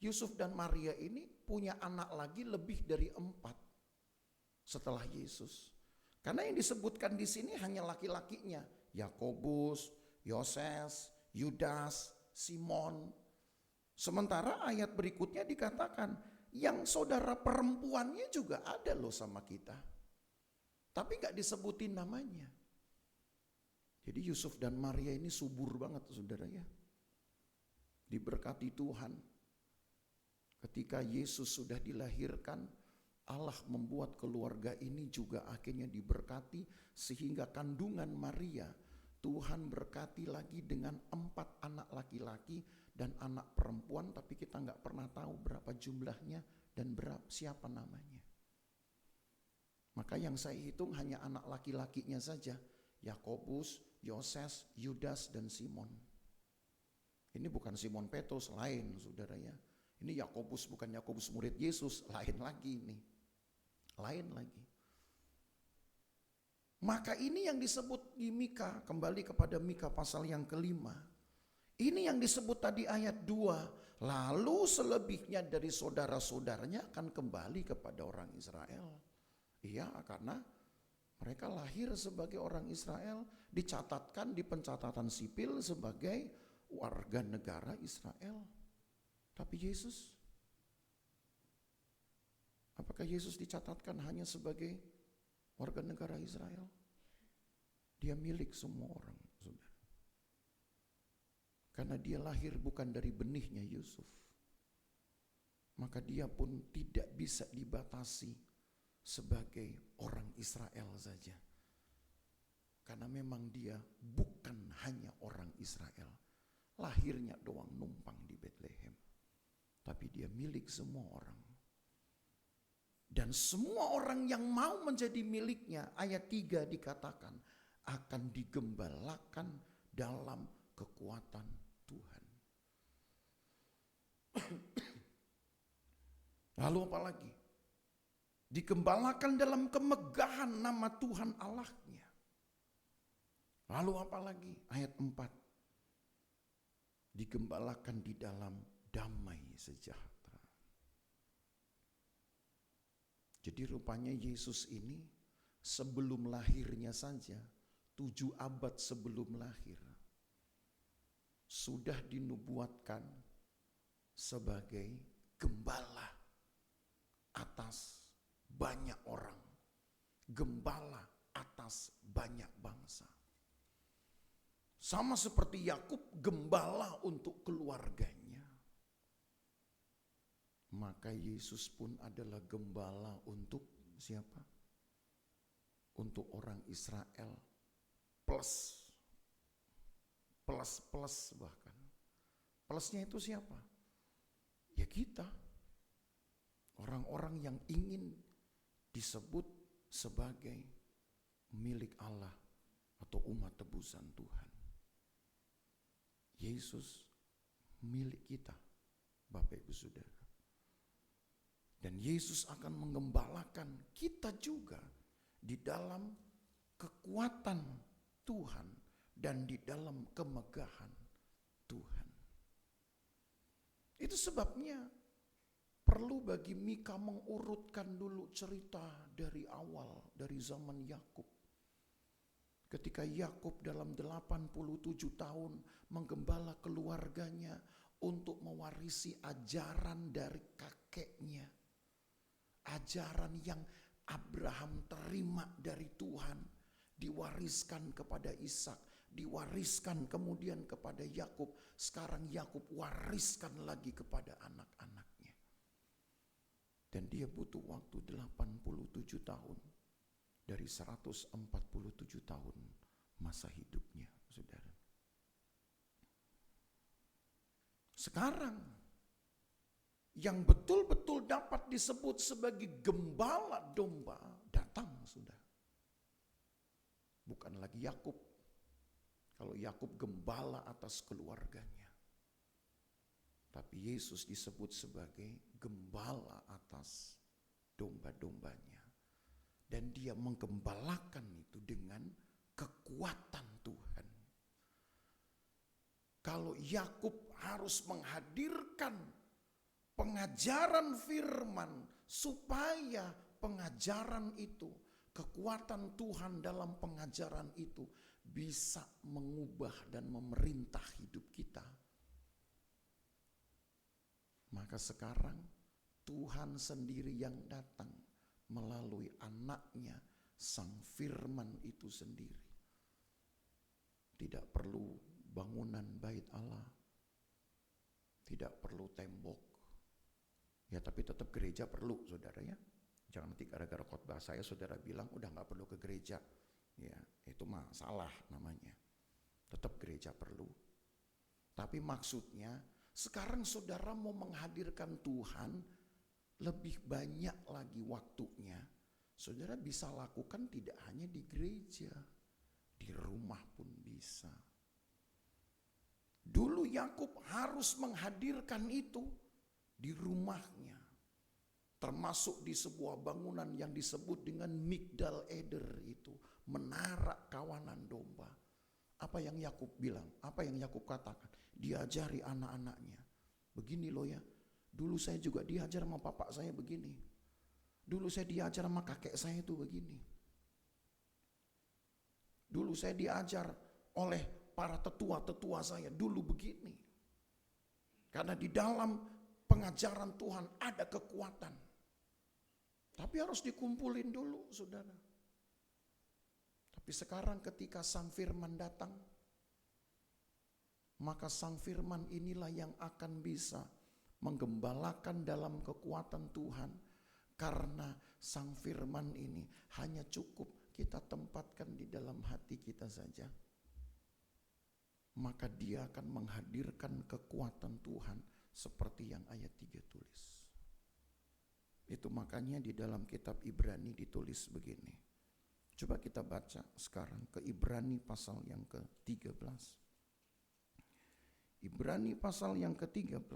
Yusuf dan Maria ini punya anak lagi lebih dari 4 setelah Yesus. Karena yang disebutkan di sini hanya laki-lakinya, Yakobus, Yoses, Yudas, Simon. Sementara ayat berikutnya dikatakan yang saudara perempuannya juga ada loh sama kita. Tapi gak disebutin namanya. Jadi Yusuf dan Maria ini subur banget saudara ya. Diberkati Tuhan. Ketika Yesus sudah dilahirkan, Allah membuat keluarga ini juga akhirnya diberkati. Sehingga kandungan Maria, Tuhan berkati lagi dengan 4 anak laki-laki dan anak perempuan. Tapi kita gak pernah tahu berapa jumlahnya dan siapa namanya. Maka yang saya hitung hanya anak laki-lakinya saja. Yakobus, Yoses, Yudas, dan Simon. Ini bukan Simon Petrus, lain saudara ya. Ini Yakobus, bukan Yakobus murid Yesus, lain lagi ini. Lain lagi. Maka ini yang disebut di Mika, kembali kepada Mika pasal yang ke-5. Ini yang disebut tadi ayat 2. Lalu selebihnya dari saudara-saudaranya akan kembali kepada orang Israel. Iya, karena mereka lahir sebagai orang Israel, dicatatkan di pencatatan sipil sebagai warga negara Israel. Tapi Yesus, apakah Yesus dicatatkan hanya sebagai warga negara Israel? Dia milik semua orang, saudara. Karena dia lahir bukan dari benihnya Yusuf, maka dia pun tidak bisa dibatasi sebagai orang Israel saja. Karena memang dia bukan hanya orang Israel. Lahirnya doang numpang di Bethlehem. Tapi dia milik semua orang. Dan semua orang yang mau menjadi miliknya, ayat 3 dikatakan, akan digembalakan dalam kekuatan Tuhan. Lalu apa lagi? Digembalakan dalam kemegahan nama Tuhan Allahnya. Lalu apa lagi? Ayat 4. Digembalakan di dalam damai sejahtera. Jadi rupanya Yesus ini sebelum lahirnya saja, 7 abad sebelum lahir, sudah dinubuatkan sebagai gembala atas banyak orang, gembala atas banyak bangsa. Sama seperti Yakub gembala untuk keluarganya. Maka Yesus pun adalah gembala untuk siapa? Untuk orang Israel plus bahkan. Plusnya itu siapa? Ya kita. Orang-orang yang ingin disebut sebagai milik Allah atau umat tebusan Tuhan. Yesus milik kita, Bapak Ibu Saudara. Dan Yesus akan menggembalakan kita juga di dalam kekuatan Tuhan dan di dalam kemegahan Tuhan. Itu sebabnya perlu bagi Mika mengurutkan dulu cerita dari awal, dari zaman Yakub. Ketika Yakub dalam 87 tahun menggembala keluarganya untuk mewarisi ajaran dari kakeknya. Ajaran yang Abraham terima dari Tuhan, diwariskan kepada Ishak, diwariskan kemudian kepada Yakub. Sekarang Yakub wariskan lagi kepada anak-anaknya. Dan dia butuh waktu 87 tahun dari 147 tahun masa hidupnya, saudara. Sekarang yang betul-betul dapat disebut sebagai gembala domba datang sudah. Bukan lagi Yakub. Kalau Yakub gembala atas keluarganya. Tapi Yesus disebut sebagai gembala atas domba-dombanya. Dan dia menggembalakan itu dengan kekuatan Tuhan. Kalau Yakub harus menghadirkan pengajaran firman supaya pengajaran itu, kekuatan Tuhan dalam pengajaran itu bisa mengubah dan memerintah hidup kita. Maka sekarang Tuhan sendiri yang datang melalui anaknya, sang firman itu sendiri. Tidak perlu bangunan bait Allah, tidak perlu tembok. Ya tapi tetap gereja perlu, saudara ya. Jangan nanti gara-gara khotbah saya saudara bilang udah gak perlu ke gereja. Ya itu mah salah namanya. Tetap gereja perlu. Tapi maksudnya sekarang saudara mau menghadirkan Tuhan lebih banyak lagi waktunya. Saudara bisa lakukan tidak hanya di gereja, di rumah pun bisa. Dulu Yakub harus menghadirkan itu di rumahnya. Termasuk di sebuah bangunan yang disebut dengan Migdal Eder itu. Menara kawanan domba. Apa yang Yakub bilang? Apa yang Yakub katakan? Diajari anak-anaknya. Begini loh ya. Dulu saya juga diajar sama bapak saya begini. Dulu saya diajar sama kakek saya itu begini. Dulu saya diajar oleh para tetua-tetua saya dulu begini. Karena di dalam pengajaran Tuhan ada kekuatan. Tapi harus dikumpulin dulu, saudara. Tapi sekarang ketika sang firman datang, maka sang firman inilah yang akan bisa menggembalakan dalam kekuatan Tuhan. Karena sang firman ini hanya cukup kita tempatkan di dalam hati kita saja. Maka dia akan menghadirkan kekuatan Tuhan seperti yang ayat 3 tulis. Itu makanya di dalam kitab Ibrani ditulis begini. Coba kita baca sekarang ke Ibrani pasal yang ke-13. Ibrani pasal yang ke-13.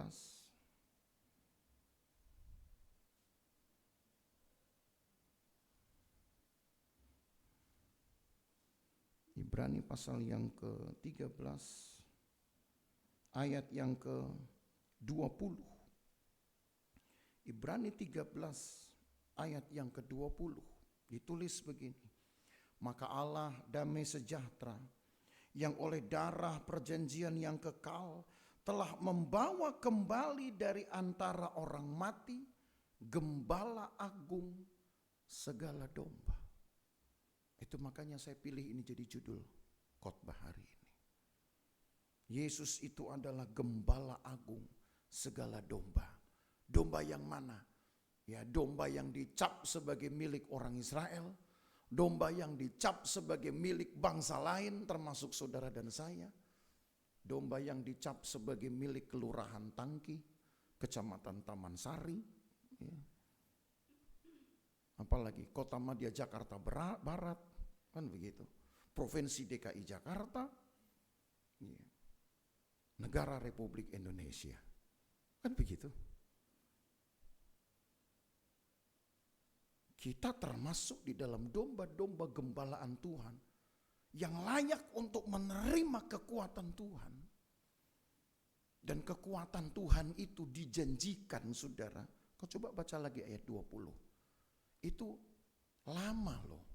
Ibrani pasal yang ke-13 ayat yang ke-20. Ibrani 13 ayat yang ke-20 ditulis begini. Maka Allah damai sejahtera yang oleh darah perjanjian yang kekal telah membawa kembali dari antara orang mati gembala agung segala domba. Itu makanya saya pilih ini jadi judul khotbah hari ini. Yesus itu adalah gembala agung segala domba. Domba yang mana? Ya, domba yang dicap sebagai milik orang Israel, domba yang dicap sebagai milik bangsa lain termasuk saudara dan saya, domba yang dicap sebagai milik kelurahan Tangki, kecamatan Taman Sari, ya. Apalagi Kota Madya Jakarta Barat, kan begitu. Provinsi DKI Jakarta, ya. Negara Republik Indonesia, kan begitu. kita termasuk di dalam domba-domba gembalaan Tuhan yang layak untuk menerima kekuatan Tuhan. Dan kekuatan Tuhan itu dijanjikan, saudara. Kau coba baca lagi ayat 20. Itu lama loh.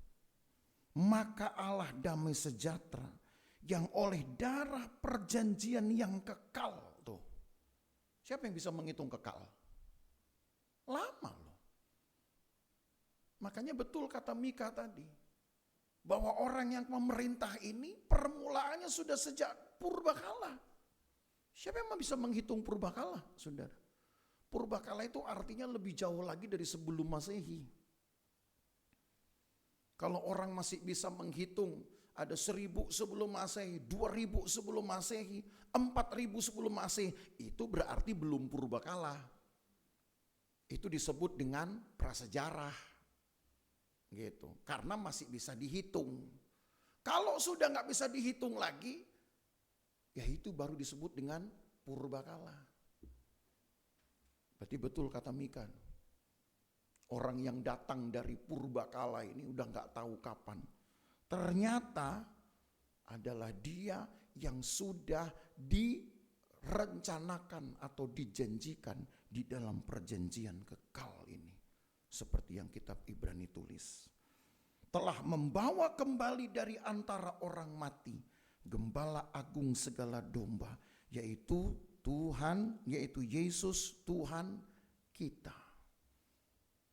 Maka Allah damai sejahtera yang oleh darah perjanjian yang kekal tuh. Siapa yang bisa menghitung kekal? Lama loh. Makanya betul kata Mika tadi, bahwa orang yang memerintah ini permulaannya sudah sejak purbakala. Siapa yang bisa menghitung purbakala, saudara? Purbakala itu artinya lebih jauh lagi dari sebelum Masehi. Kalau orang masih bisa menghitung ada 1000 sebelum Masehi, 2000 sebelum Masehi, 4000 sebelum Masehi, itu berarti belum purbakala. Itu disebut dengan prasejarah. Gitu. Karena masih bisa dihitung. Kalau sudah nggak bisa dihitung lagi, ya itu baru disebut dengan purbakala. Berarti betul kata Mika. Orang yang datang dari purbakala ini udah nggak tahu kapan. Ternyata adalah dia yang sudah direncanakan atau dijanjikan di dalam perjanjian kekal ini. Seperti yang kitab Ibrani tulis. Telah membawa kembali dari antara orang mati gembala agung segala domba, yaitu Tuhan, yaitu Yesus Tuhan kita.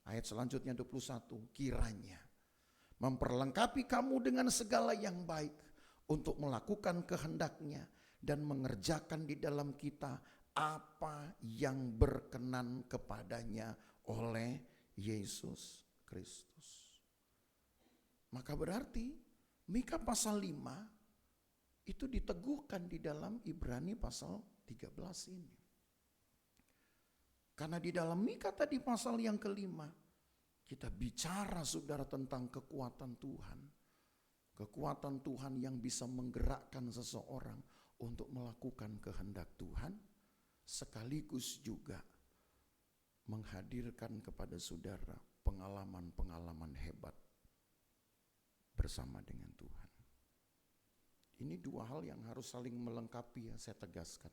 Ayat selanjutnya 21, kiranya memperlengkapi kamu dengan segala yang baik untuk melakukan kehendaknya dan mengerjakan di dalam kita apa yang berkenan kepadanya oleh Yesus Kristus. Maka berarti Mika pasal 5 itu diteguhkan di dalam Ibrani pasal 13 ini. Karena di dalam Mika tadi pasal yang kelima, kita bicara saudara tentang kekuatan Tuhan. Kekuatan Tuhan yang bisa menggerakkan seseorang untuk melakukan kehendak Tuhan, sekaligus juga menghadirkan kepada saudara pengalaman-pengalaman hebat bersama dengan Tuhan. Ini dua hal yang harus saling melengkapi, ya, saya tegaskan.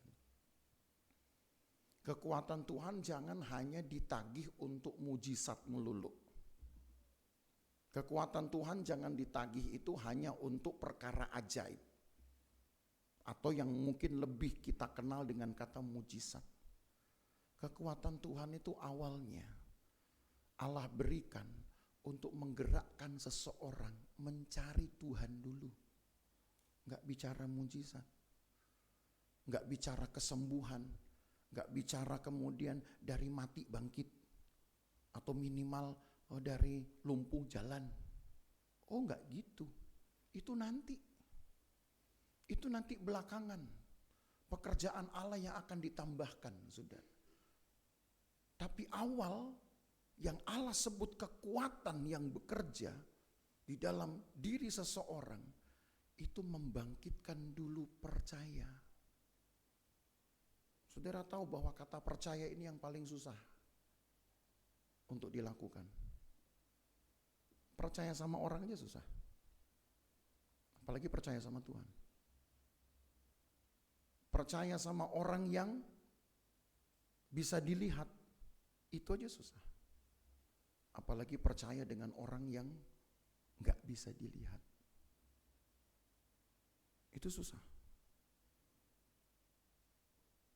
Kekuatan Tuhan jangan hanya ditagih untuk mujizat melulu. Kekuatan Tuhan jangan ditagih itu hanya untuk perkara ajaib. Atau yang mungkin lebih kita kenal dengan kata mujizat. Kekuatan Tuhan itu awalnya Allah berikan untuk menggerakkan seseorang mencari Tuhan dulu. Enggak bicara mujizat, enggak bicara kesembuhan, enggak bicara kemudian dari mati bangkit, atau minimal dari lumpuh jalan. Oh enggak gitu, itu nanti belakangan. Pekerjaan Allah yang akan ditambahkan, saudara. Tapi awal yang Allah sebut kekuatan yang bekerja di dalam diri seseorang, itu membangkitkan dulu percaya. Saudara tahu bahwa kata percaya ini yang paling susah untuk dilakukan. Percaya sama orang aja susah. Apalagi percaya sama Tuhan. Percaya sama orang yang bisa dilihat, itu aja susah. Apalagi percaya dengan orang yang gak bisa dilihat. Itu susah.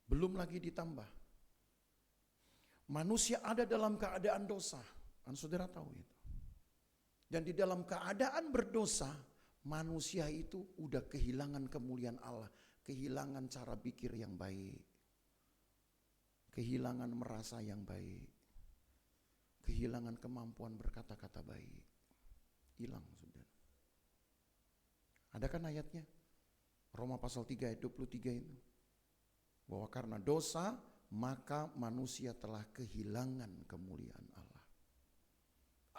Belum lagi ditambah, manusia ada dalam keadaan dosa. Kan saudara tahu itu. Dan di dalam keadaan berdosa, manusia itu udah kehilangan kemuliaan Allah. Kehilangan cara pikir yang baik. Kehilangan merasa yang baik. Kehilangan kemampuan berkata-kata baik. Hilang, saudara. Ada kan ayatnya? Roma pasal 3 ayat 23 itu. Bahwa karena dosa, maka manusia telah kehilangan kemuliaan Allah.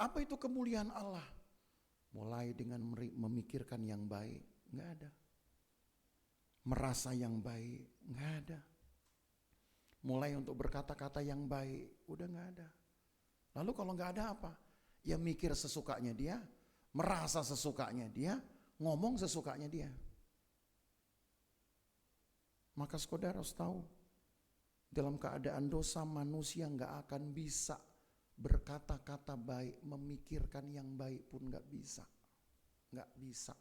Apa itu kemuliaan Allah? Mulai dengan memikirkan yang baik, enggak ada. Merasa yang baik, enggak ada. Mulai untuk berkata-kata yang baik, udah enggak ada. Lalu kalau enggak ada apa? Ya mikir sesukanya dia, merasa sesukanya dia, ngomong sesukanya dia. Maka saudara harus tahu, dalam keadaan dosa manusia gak akan bisa berkata-kata baik, memikirkan yang baik pun gak bisa. Gak bisa.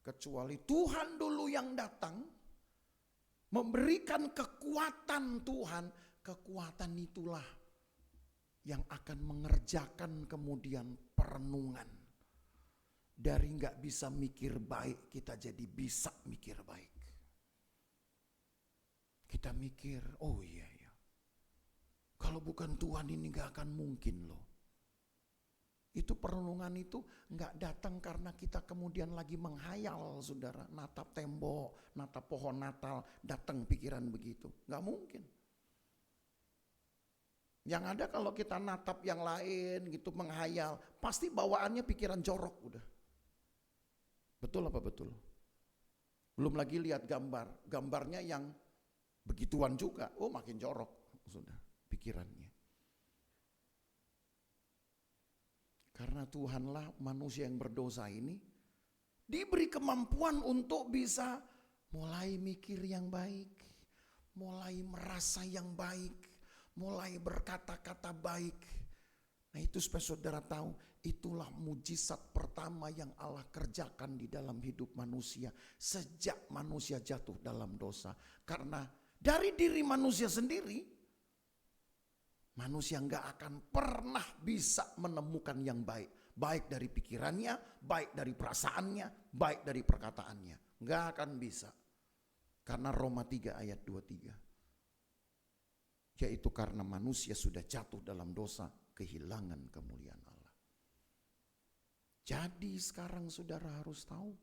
Kecuali Tuhan dulu yang datang, memberikan kekuatan Tuhan, kekuatan itulah yang akan mengerjakan kemudian perenungan. Dari gak bisa mikir baik, kita jadi bisa mikir baik. Kita mikir, oh iya ya, kalau bukan Tuhan ini gak akan mungkin loh. Itu perenungan itu gak datang karena kita kemudian lagi menghayal, saudara. Natap tembok, natap pohon Natal, datang pikiran begitu. Gak mungkin. Yang ada kalau kita natap yang lain gitu, menghayal, pasti bawaannya pikiran jorok udah. Betul apa betul? Belum lagi lihat gambar, gambarnya yang begituan juga, oh makin jorok sudah pikirannya. Karena Tuhanlah manusia yang berdosa ini diberi kemampuan untuk bisa mulai mikir yang baik, mulai merasa yang baik, mulai berkata-kata baik. Nah itu supaya saudara tahu, itulah mujizat pertama yang Allah kerjakan di dalam hidup manusia sejak manusia jatuh dalam dosa. Karena dari diri manusia sendiri, manusia gak akan pernah bisa menemukan yang baik. Baik dari pikirannya, baik dari perasaannya, baik dari perkataannya. Gak akan bisa. Karena Roma 3 ayat 23. Yaitu karena manusia sudah jatuh dalam dosa, kehilangan kemuliaan Allah. Jadi sekarang saudara harus tahu,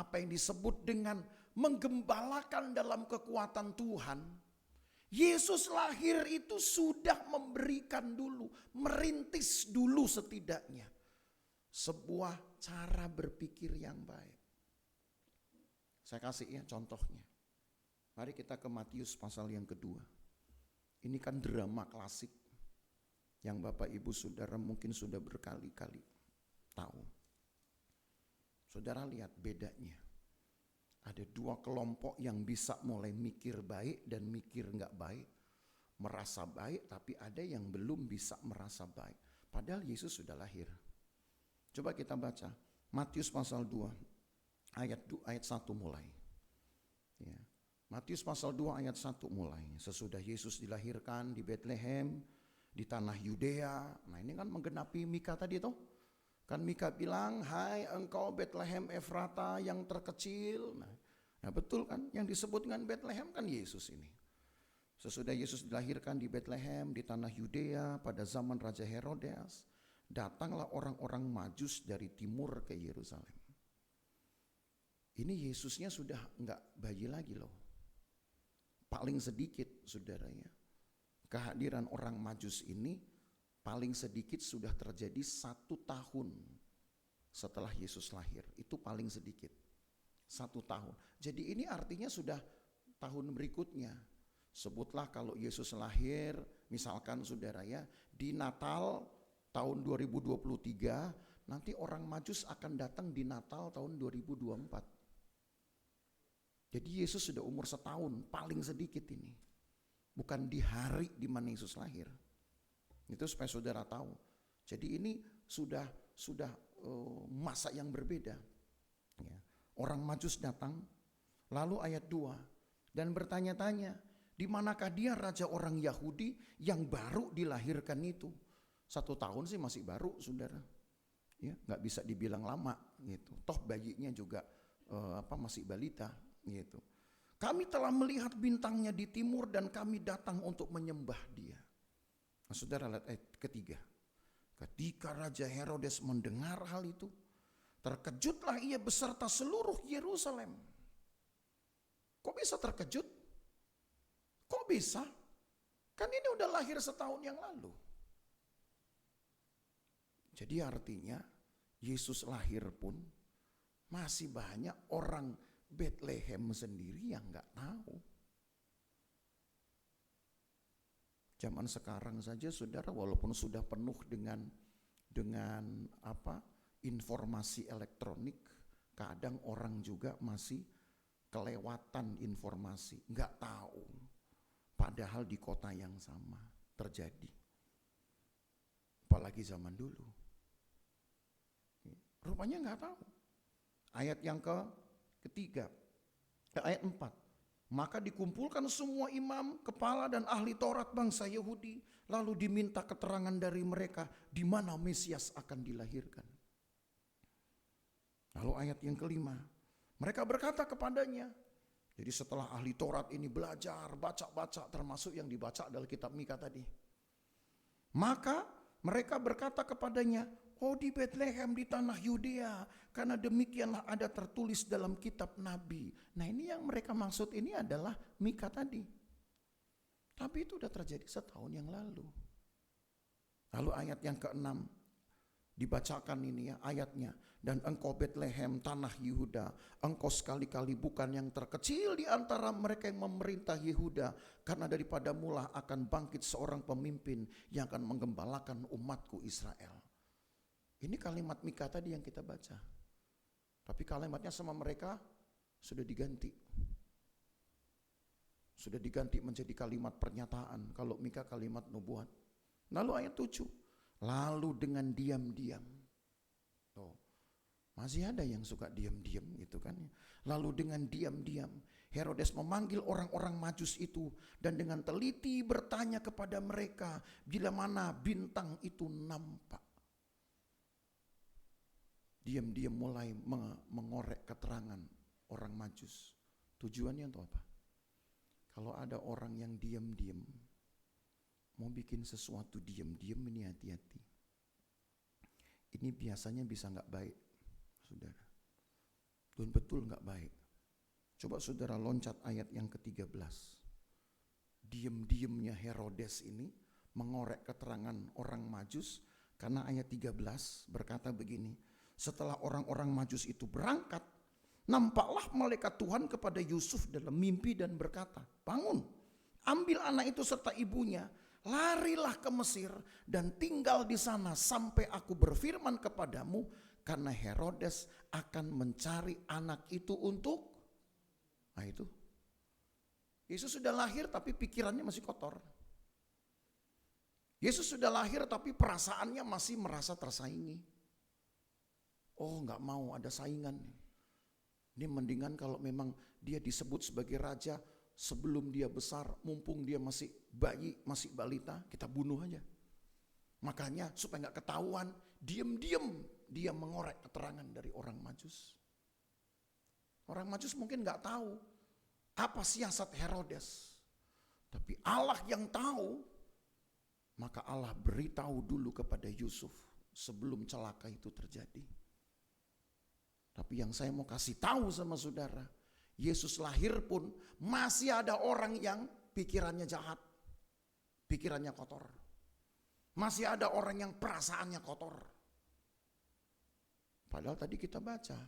apa yang disebut dengan menggembalakan dalam kekuatan Tuhan. Yesus lahir itu sudah memberikan dulu, merintis dulu setidaknya sebuah cara berpikir yang baik. Saya kasih ya contohnya. Mari kita ke Matius pasal yang kedua. Ini kan drama klasik yang Bapak Ibu Saudara mungkin sudah berkali-kali tahu. Saudara lihat bedanya. Ada dua kelompok yang bisa mulai mikir baik dan mikir gak baik. Merasa baik tapi ada yang belum bisa merasa baik. Padahal Yesus sudah lahir. Coba kita baca Matius pasal 2 ayat 1 mulai. Ya. Matius pasal 2 ayat 1 mulai. Sesudah Yesus dilahirkan di Bethlehem, di tanah Yudea. Nah ini kan menggenapi Mika tadi tuh. Kan Mika bilang, hai engkau Bethlehem Efrata yang terkecil. Nah betul kan, yang disebut dengan Bethlehem kan Yesus ini. Sesudah Yesus dilahirkan di Bethlehem, di tanah Yudea pada zaman Raja Herodes, datanglah orang-orang Majus dari timur ke Yerusalem. Ini Yesusnya sudah enggak bayi lagi loh. Paling sedikit saudaranya. Kehadiran orang Majus ini paling sedikit sudah terjadi 1 tahun setelah Yesus lahir. Itu paling sedikit 1 tahun. Jadi ini artinya sudah tahun berikutnya. Sebutlah kalau Yesus lahir misalkan saudara ya di Natal tahun 2023, nanti orang Majus akan datang di Natal tahun 2024. Jadi Yesus sudah umur 1 tahun paling sedikit ini. Bukan di hari di mana Yesus lahir. Itu supaya saudara tahu. Jadi ini sudah masa yang berbeda. Ya. Orang Majus datang, lalu ayat 2, dan bertanya-tanya, di manakah dia raja orang Yahudi yang baru dilahirkan itu? 1 tahun sih masih baru, saudara. Ya, nggak bisa dibilang lama gitu. Toh bayinya juga masih balita gitu. Kami telah melihat bintangnya di timur dan kami datang untuk menyembah dia. Nah, saudara lihat ayat ketiga. Ketika Raja Herodes mendengar hal itu, terkejutlah ia beserta seluruh Yerusalem. Kok bisa terkejut? Kok bisa? Kan ini udah lahir 1 tahun yang lalu. Jadi artinya Yesus lahir pun masih banyak orang Bethlehem sendiri yang gak tahu. Zaman sekarang saja saudara walaupun sudah penuh dengan dengan informasi elektronik, kadang orang juga masih kelewatan informasi, nggak tahu. Padahal di kota yang sama terjadi. Apalagi zaman dulu. Rupanya nggak tahu. Ayat yang ketiga, ayat 4. Maka dikumpulkan semua imam, kepala dan ahli Taurat bangsa Yahudi, lalu diminta keterangan dari mereka di mana Mesias akan dilahirkan. Lalu ayat yang kelima, mereka berkata kepadanya, jadi setelah ahli Taurat ini belajar, baca-baca, termasuk yang dibaca adalah kitab Mika tadi. Maka mereka berkata kepadanya, oh di Bethlehem di tanah Yudea, karena demikianlah ada tertulis dalam kitab Nabi. Nah ini yang mereka maksud ini adalah Mika tadi. Tapi itu sudah terjadi setahun yang lalu. Lalu ayat yang ke-6, dibacakan ini ya ayatnya. Dan engkau Bethlehem tanah Yehuda, engkau sekali-kali bukan yang terkecil di antara mereka yang memerintah Yehuda, karena daripada mula akan bangkit seorang pemimpin yang akan menggembalakan umatku Israel. Ini kalimat Mika tadi yang kita baca. Tapi kalimatnya sama mereka sudah diganti. Sudah diganti menjadi kalimat pernyataan. Kalau Mika kalimat nubuat. Lalu ayat 7. Lalu dengan diam-diam. Masih ada yang suka diam-diam gitu kan. Lalu dengan diam-diam Herodes memanggil orang-orang Majus itu dan dengan teliti bertanya kepada mereka bila mana bintang itu nampak. Diam-diam mulai mengorek keterangan orang Majus. Tujuannya untuk apa? Kalau ada orang yang diam-diam mau bikin sesuatu diam-diam, ini hati-hati. Ini biasanya bisa gak baik, saudara. Dan betul gak baik. Coba saudara loncat ayat yang ke-13. Diam-diamnya Herodes ini mengorek keterangan orang Majus, karena ayat 13 berkata begini. Setelah orang-orang Majus itu berangkat, nampaklah malaikat Tuhan kepada Yusuf dalam mimpi dan berkata, bangun, ambil anak itu serta ibunya, larilah ke Mesir dan tinggal di sana sampai aku berfirman kepadamu, karena Herodes akan mencari anak itu untuk, nah itu, Yesus sudah lahir tapi pikirannya masih kotor. Yesus sudah lahir tapi perasaannya masih merasa tersaingi. Oh nggak mau ada saingan. Ini mendingan kalau memang dia disebut sebagai raja sebelum dia besar, mumpung dia masih bayi, masih balita, kita bunuh aja. Makanya supaya nggak ketahuan, diam-diam dia mengorek keterangan dari orang Majus. Orang Majus mungkin nggak tahu apa siasat Herodes, tapi Allah yang tahu. Maka Allah beritahu dulu kepada Yusuf sebelum celaka itu terjadi. Tapi yang saya mau kasih tahu sama saudara, Yesus lahir pun masih ada orang yang pikirannya jahat, pikirannya kotor. Masih ada orang yang perasaannya kotor. Padahal tadi kita baca,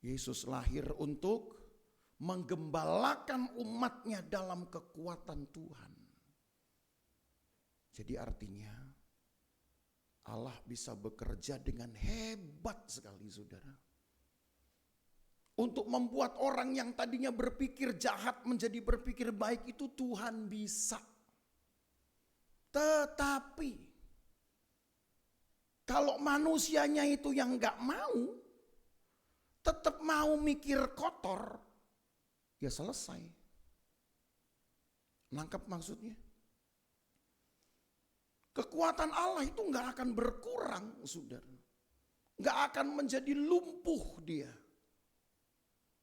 Yesus lahir untuk menggembalakan umatnya dalam kekuatan Tuhan. Jadi artinya Allah bisa bekerja dengan hebat sekali saudara. Untuk membuat orang yang tadinya berpikir jahat menjadi berpikir baik itu Tuhan bisa. Tetapi kalau manusianya itu yang gak mau, tetap mau mikir kotor, ya selesai. Nangkap maksudnya? Kekuatan Allah itu gak akan berkurang, saudara. Gak akan menjadi lumpuh dia.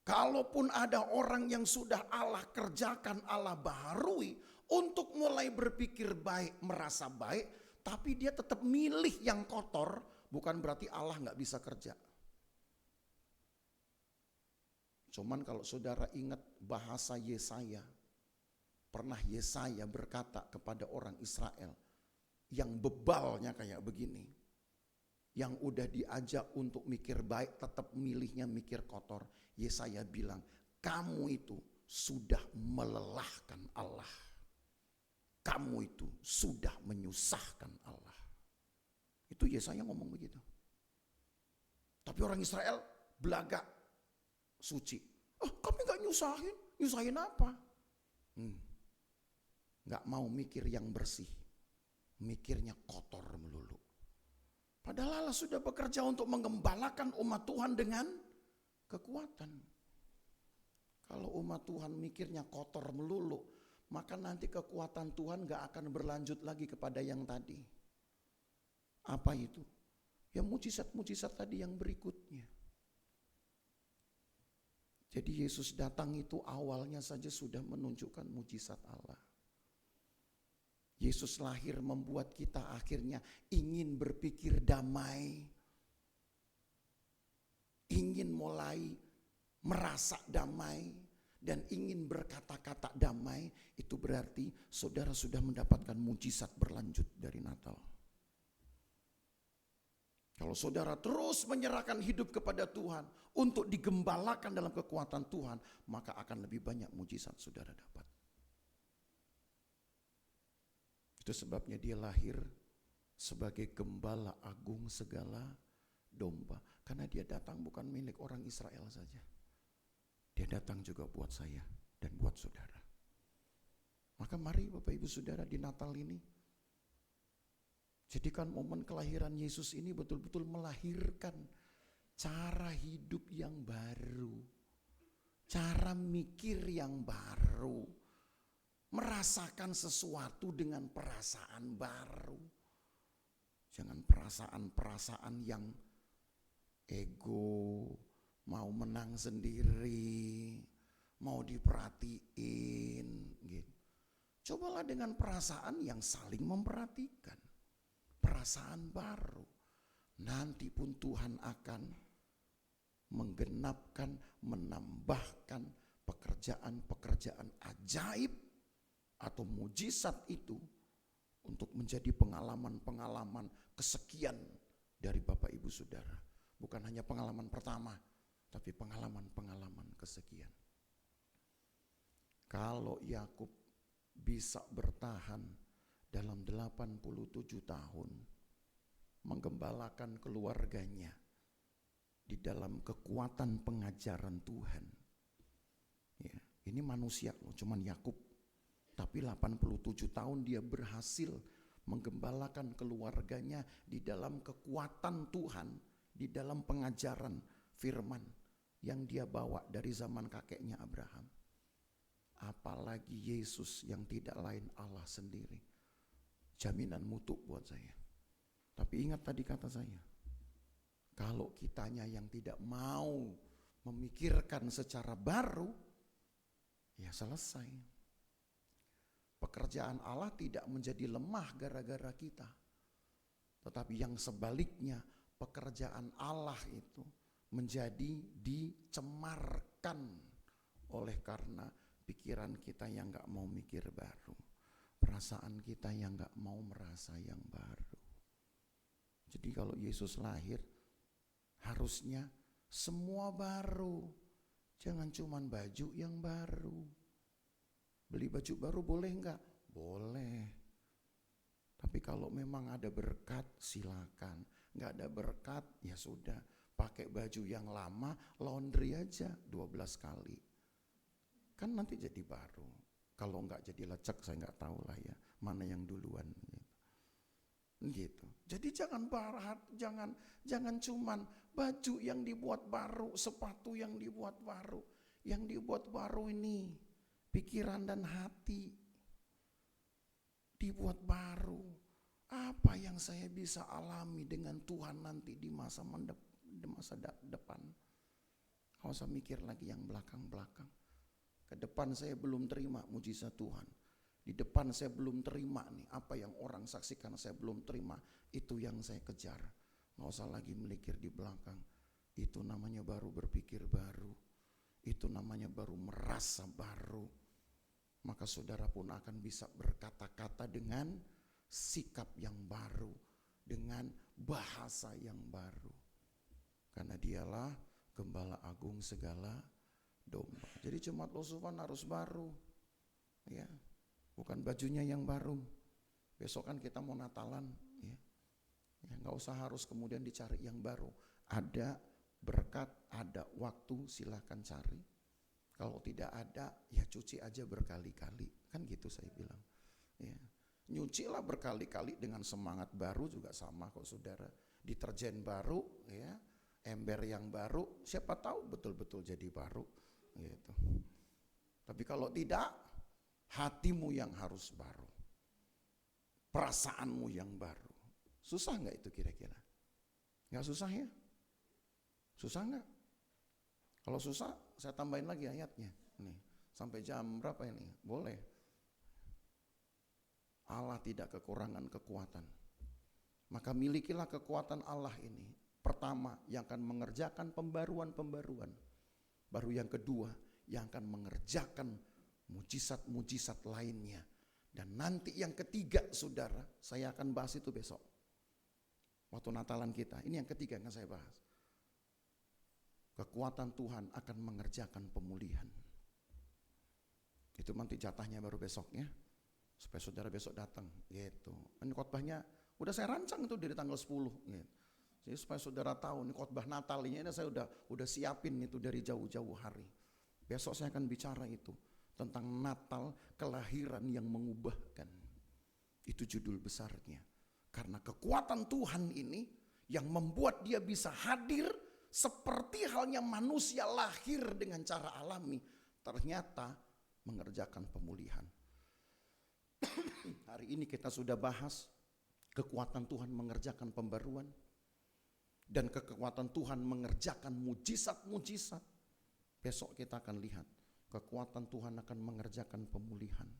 Kalaupun ada orang yang sudah Allah kerjakan, Allah baharui untuk mulai berpikir baik, merasa baik, tapi dia tetap milih yang kotor, bukan berarti Allah gak bisa kerja. Cuman kalau saudara ingat bahasa Yesaya, pernah Yesaya berkata kepada orang Israel yang bebalnya kayak begini, yang udah diajak untuk mikir baik tetap milihnya mikir kotor. Yesaya bilang, kamu itu sudah melelahkan Allah. Kamu itu sudah menyusahkan Allah. Itu Yesaya ngomong begitu. Tapi orang Israel belaga suci. Oh, kami gak nyusahin. Nyusahin apa? Gak mau mikir yang bersih. Mikirnya kotor melulu. Padahal Allah sudah bekerja untuk menggembalakan umat Tuhan dengan kekuatan. Kalau umat Tuhan mikirnya kotor melulu, maka nanti kekuatan Tuhan gak akan berlanjut lagi kepada yang tadi. Apa itu? Ya mujizat-mujizat tadi yang berikutnya. Jadi Yesus datang itu awalnya saja sudah menunjukkan mujizat Allah. Yesus lahir membuat kita akhirnya ingin berpikir damai. Ingin mulai merasa damai dan ingin berkata-kata damai. Itu berarti saudara sudah mendapatkan mujizat berlanjut dari Natal. Kalau saudara terus menyerahkan hidup kepada Tuhan untuk digembalakan dalam kekuatan Tuhan, maka akan lebih banyak mujizat saudara dapat. Itu sebabnya dia lahir sebagai gembala agung segala domba. Karena dia datang bukan milik orang Israel saja. Dia datang juga buat saya dan buat saudara. Maka mari Bapak Ibu Saudara di Natal ini, jadikan momen kelahiran Yesus ini betul-betul melahirkan cara hidup yang baru. Cara mikir yang baru. Merasakan sesuatu dengan perasaan baru. Jangan perasaan-perasaan yang ego, mau menang sendiri, mau diperhatiin gitu. Cobalah dengan perasaan yang saling memperhatikan. Perasaan baru. Nanti pun Tuhan akan menggenapkan, menambahkan pekerjaan-pekerjaan ajaib atau mujizat itu untuk menjadi pengalaman-pengalaman kesekian dari Bapak Ibu Saudara. Bukan hanya pengalaman pertama, tapi pengalaman-pengalaman kesekian. Kalau Yakub bisa bertahan dalam 87 tahun menggembalakan keluarganya di dalam kekuatan pengajaran Tuhan. Ya, ini manusia loh, cuman Yakub. Tapi 87 tahun dia berhasil menggembalakan keluarganya di dalam kekuatan Tuhan, di dalam pengajaran firman yang dia bawa dari zaman kakeknya Abraham. Apalagi Yesus yang tidak lain Allah sendiri. Jaminan mutu buat saya. Tapi ingat tadi kata saya, kalau kitanya yang tidak mau memikirkan secara baru, ya selesai. Pekerjaan Allah tidak menjadi lemah gara-gara kita. Tetapi yang sebaliknya, pekerjaan Allah itu menjadi dicemarkan oleh karena pikiran kita yang gak mau mikir baru. Perasaan kita yang gak mau merasa yang baru. Jadi kalau Yesus lahir, harusnya semua baru. Jangan cuman baju yang baru. Beli baju baru boleh enggak? Boleh. Tapi kalau memang ada berkat, silakan. Enggak ada berkat, ya sudah. Pakai baju yang lama, laundry aja 12 kali. Kan nanti jadi baru. Kalau enggak jadi lecek, saya enggak tahu lah ya. Mana yang duluan. Gitu. Jadi jangan cuman baju yang dibuat baru, sepatu yang dibuat baru. Yang dibuat baru ini pikiran dan hati dibuat baru. Apa yang saya bisa alami dengan Tuhan nanti di masa depan? Gak usah mikir lagi yang belakang-belakang. Ke depan saya belum terima mujizat Tuhan. Di depan saya belum terima nih, apa yang orang saksikan saya belum terima. Itu yang saya kejar. Gak usah lagi mikir di belakang. Itu namanya baru berpikir baru. Itu namanya baru merasa baru. Maka saudara pun akan bisa berkata-kata dengan sikap yang baru, dengan bahasa yang baru. Karena dialah gembala agung segala domba. Jadi jemaat Losufan harus baru. Ya, bukan bajunya yang baru. Besok kan kita mau Natalan, ya. Ya, nggak usah harus kemudian dicari yang baru. Ada berkat, ada waktu, silahkan cari. Kalau tidak ada, ya cuci aja berkali-kali. Kan gitu saya bilang. Ya. Nyucilah berkali-kali dengan semangat baru juga sama kok saudara. Deterjen baru, ya, ember yang baru, siapa tahu betul-betul jadi baru. Gitu. Tapi kalau tidak, hatimu yang harus baru. Perasaanmu yang baru. Susah nggak itu kira-kira? Nggak susah ya? Susah nggak? Kalau susah, saya tambahin lagi ayatnya. Nih, sampai jam berapa ini? Boleh. Allah tidak kekurangan kekuatan. Maka milikilah kekuatan Allah ini. Pertama, yang akan mengerjakan pembaruan-pembaruan. Baru yang kedua, yang akan mengerjakan mujizat-mujizat lainnya. Dan nanti yang ketiga, saudara, saya akan bahas itu besok. Waktu Natalan kita, ini yang ketiga yang saya bahas. Kekuatan Tuhan akan mengerjakan pemulihan. Itu nanti jatahnya baru besoknya, supaya saudara besok datang, gitu. Ini khotbahnya udah saya rancang itu dari tanggal 10, gitu. Jadi supaya saudara tahu, ini khotbah Natal ini saya udah siapin itu dari jauh-jauh hari. Besok saya akan bicara itu tentang Natal, kelahiran yang mengubahkan. Itu judul besarnya. Karena kekuatan Tuhan ini yang membuat dia bisa hadir seperti halnya manusia lahir dengan cara alami, ternyata mengerjakan pemulihan. Hari ini kita sudah bahas kekuatan Tuhan mengerjakan pembaruan dan kekuatan Tuhan mengerjakan mujizat-mujizat. Besok kita akan lihat kekuatan Tuhan akan mengerjakan pemulihan.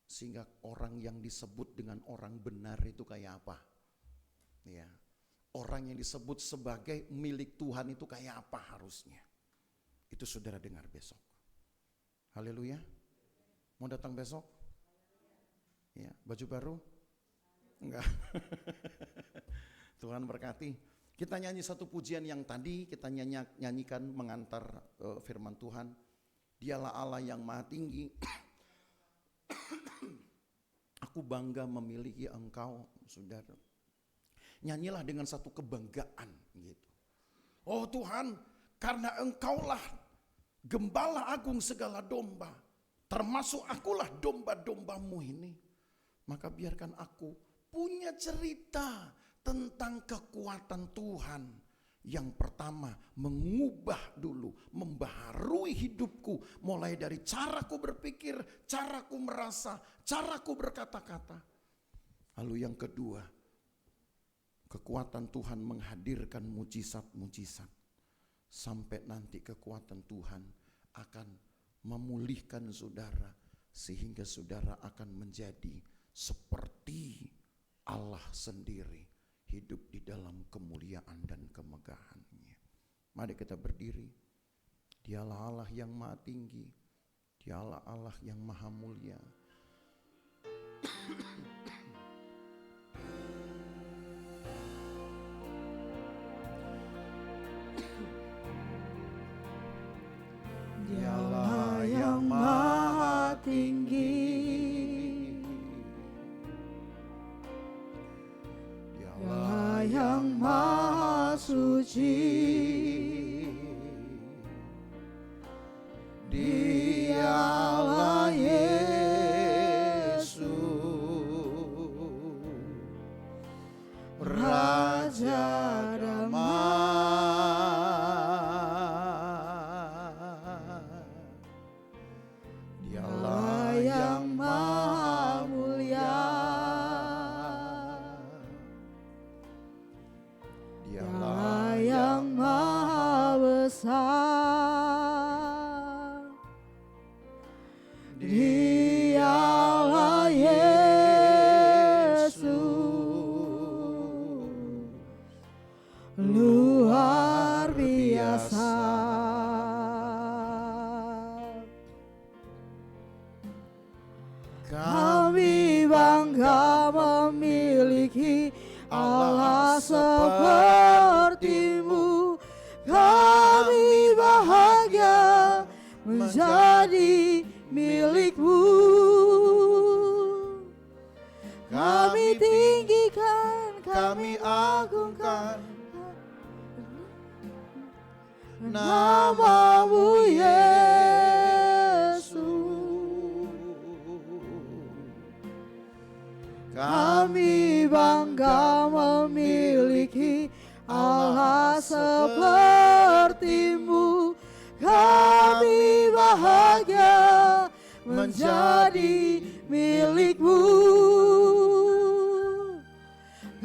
Sehingga orang yang disebut dengan orang benar itu kayak apa? Ya. Orang yang disebut sebagai milik Tuhan itu kayak apa harusnya? Itu saudara dengar besok. Haleluya. Mau datang besok? Ya, baju baru? Enggak. Tuhan berkati. Kita nyanyi satu pujian yang tadi kita nyanyikan mengantar firman Tuhan. Dialah Allah yang maha tinggi. Aku bangga memiliki engkau, saudara. Nyanyilah dengan satu kebanggaan gitu. Oh Tuhan, karena engkaulah gembala agung segala domba, termasuk akulah domba-dombamu ini. Maka biarkan aku punya cerita tentang kekuatan Tuhan. Yang pertama, mengubah dulu, membaharui hidupku. Mulai dari caraku berpikir, caraku merasa, caraku berkata-kata. Lalu yang kedua, kekuatan Tuhan menghadirkan mujizat-mujizat. Sampai nanti kekuatan Tuhan akan memulihkan saudara. Sehingga saudara akan menjadi seperti Allah sendiri. Hidup di dalam kemuliaan dan kemegahannya. Mari kita berdiri. Dialah Allah yang maha tinggi. Dialah Allah yang maha mulia. Dialah yang maha tinggi. Dialah yang maha suci. Dialah Yesus, Raja damai. Dialah yang maha mulia. Dialah yang maha besar. Dialah Yesus, luar biasa. Kami bangga memiliki Allah seperti-Mu. Kami bahagia menjadi milik-Mu. Kami tinggikan kami agungkan nama-Mu Yesus. Kami bangga memiliki Allah seperti-Mu. Kami bahagia menjadi milik-Mu.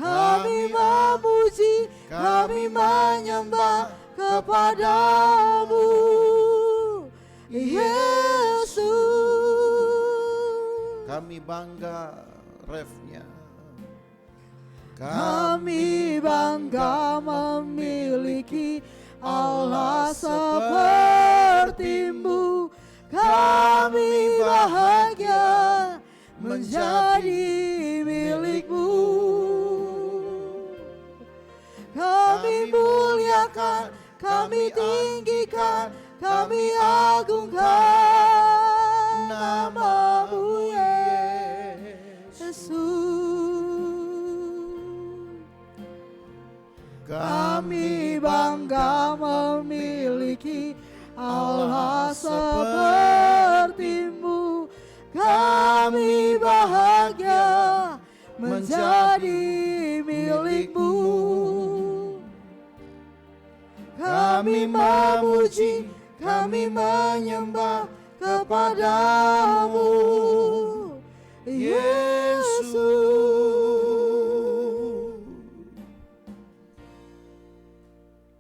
Kami memuji, kami menyembah kepadamu, Yesus. Kami bangga, refnya. Kami bangga memiliki Allah seperti-Mu. Kami bahagia menjadi milik-Mu. Kami muliakan, kami tinggikan, kami agungkan nama-Mu Yesus. Kami bangga memiliki Allah seperti-Mu. Kami bahagia menjadi milik-Mu. Kami memuji, kami menyembah kepadamu, Yesus.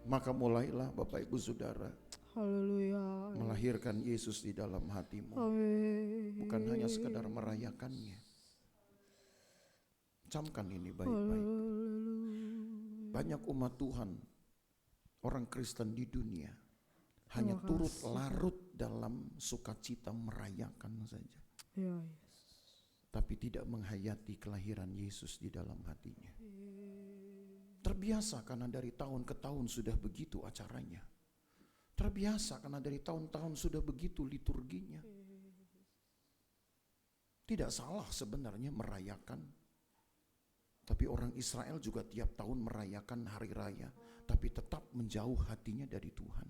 Maka mulailah Bapak Ibu Saudara Haleluya. melahirkan Yesus di dalam hatimu. Amin. Bukan hanya sekedar merayakannya. Camkan ini baik-baik. Banyak umat Tuhan, orang Kristen di dunia, hanya turut larut dalam sukacita merayakan saja. Ya, Tapi tidak menghayati kelahiran Yesus di dalam hatinya. Terbiasa karena dari tahun ke tahun sudah begitu acaranya. Terbiasa karena dari tahun-tahun sudah begitu liturginya. Tidak salah sebenarnya merayakan. Tapi orang Israel juga tiap tahun merayakan hari raya. Tapi tetap menjauh hatinya dari Tuhan.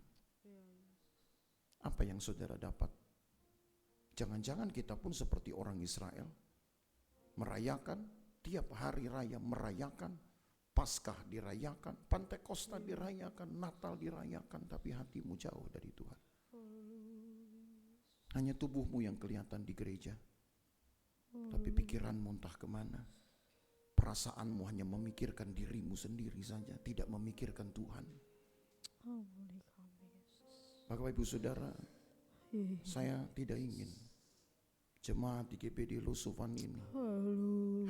Apa yang saudara dapat? Jangan-jangan kita pun seperti orang Israel. Merayakan, tiap hari raya merayakan. Paskah dirayakan, Pantekosta dirayakan, Natal dirayakan, tapi hatimu jauh dari Tuhan. Hanya tubuhmu yang kelihatan di gereja, tapi pikiranmu entah kemana. Perasaanmu hanya memikirkan dirimu sendiri saja, tidak memikirkan Tuhan. Bapak Ibu Saudara, saya tidak ingin jemaat di GBD Lusuvan ini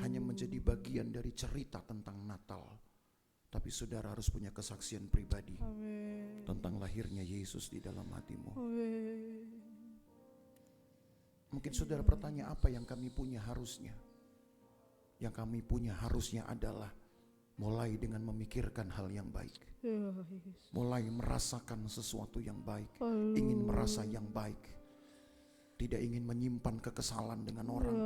hanya menjadi bagian dari cerita tentang Natal. Tapi saudara harus punya kesaksian pribadi tentang lahirnya Yesus di dalam hatimu. Mungkin saudara bertanya, apa yang kami punya harusnya? Yang kami punya harusnya adalah mulai dengan memikirkan hal yang baik. Mulai merasakan sesuatu yang baik, ingin merasa yang baik. Tidak ingin menyimpan kekesalan dengan orang.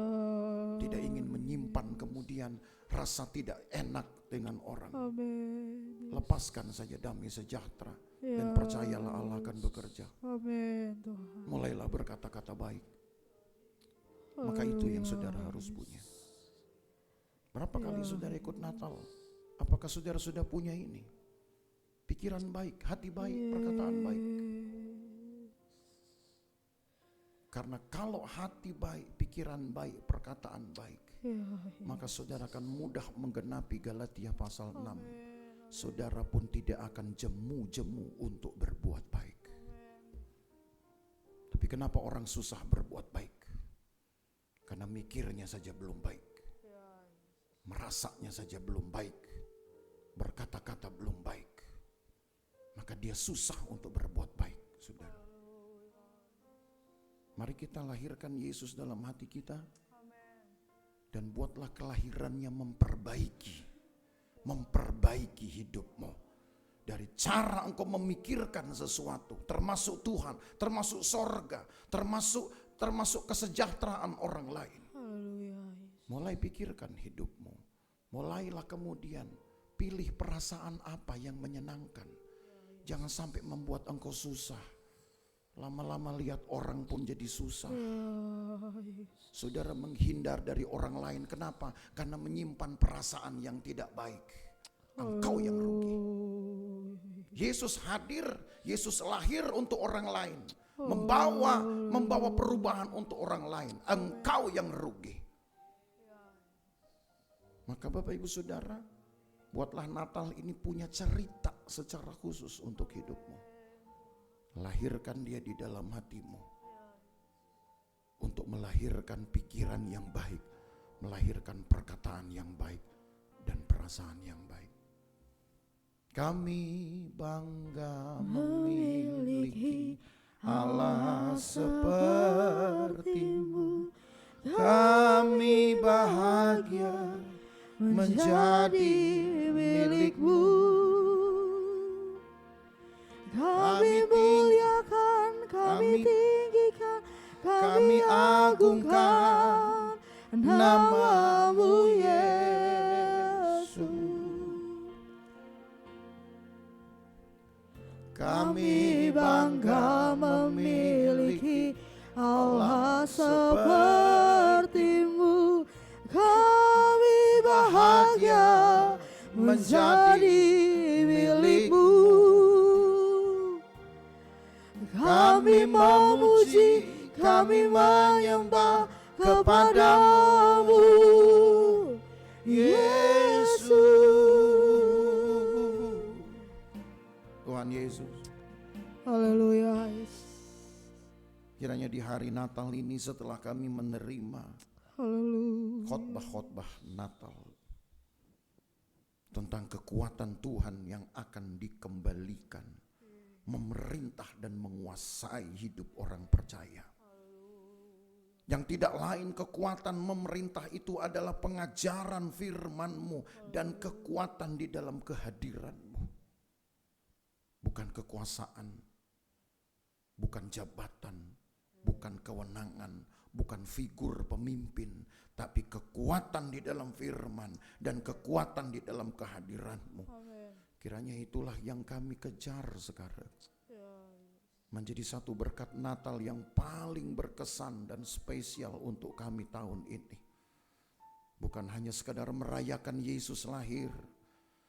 Tidak ingin menyimpan kemudian rasa tidak enak dengan orang. Amin. Lepaskan saja damai sejahtera. Dan percayalah Allah akan bekerja. Amin Tuhan. Mulailah berkata-kata baik. Maka itu yang saudara harus punya. Berapa kali saudara ikut Natal? Apakah saudara sudah punya ini? Pikiran baik, hati baik, perkataan baik. Karena kalau hati baik, pikiran baik, perkataan baik, maka saudara akan mudah menggenapi Galatia pasal 6. Saudara pun tidak akan jemu-jemu untuk berbuat baik. Tapi kenapa orang susah berbuat baik? Karena mikirnya saja belum baik. Merasanya saja belum baik. Berkata-kata belum baik. Maka dia susah untuk berbuat baik, saudara. Mari kita lahirkan Yesus dalam hati kita. Dan buatlah kelahirannya memperbaiki hidupmu. Dari cara engkau memikirkan sesuatu, termasuk Tuhan, termasuk sorga, termasuk kesejahteraan orang lain. Mulai pikirkan hidupmu. Mulailah kemudian pilih perasaan apa yang menyenangkan. Jangan sampai membuat engkau susah. Lama-lama lihat orang pun jadi susah. Saudara menghindar dari orang lain. Kenapa? Karena menyimpan perasaan yang tidak baik. Engkau yang rugi. Yesus hadir, Yesus lahir untuk orang lain. Membawa perubahan untuk orang lain. Engkau yang rugi. Maka Bapak Ibu Saudara, buatlah Natal ini punya cerita secara khusus untuk hidupmu. Lahirkan dia di dalam hatimu. Untuk melahirkan pikiran yang baik. Melahirkan perkataan yang baik. Dan perasaan yang baik. Kami bangga memiliki Allah sepertimu. Kami bahagia menjadi milikmu. Kami muliakan, kami tinggikan, kami agungkan nama-Mu Yesus. Kami bangga memiliki Allah sepertimu. Kami bahagia menjadi milikmu. Kami memuji, kami menyembah kepadamu, Yesus. Tuhan Yesus, Haleluya. kiranya di hari Natal ini setelah kami menerima khotbah-khotbah Natal tentang kekuatan Tuhan yang akan dikembalikan, memerintah dan menguasai hidup orang percaya. Yang tidak lain kekuatan memerintah itu adalah pengajaran firman-Mu dan kekuatan di dalam kehadiran-Mu. Bukan kekuasaan, bukan jabatan, bukan kewenangan, bukan figur pemimpin, tapi kekuatan di dalam firman dan kekuatan di dalam kehadiran-Mu. Kiranya itulah yang kami kejar sekarang. Menjadi satu berkat Natal yang paling berkesan dan spesial untuk kami tahun ini. Bukan hanya sekadar merayakan Yesus lahir,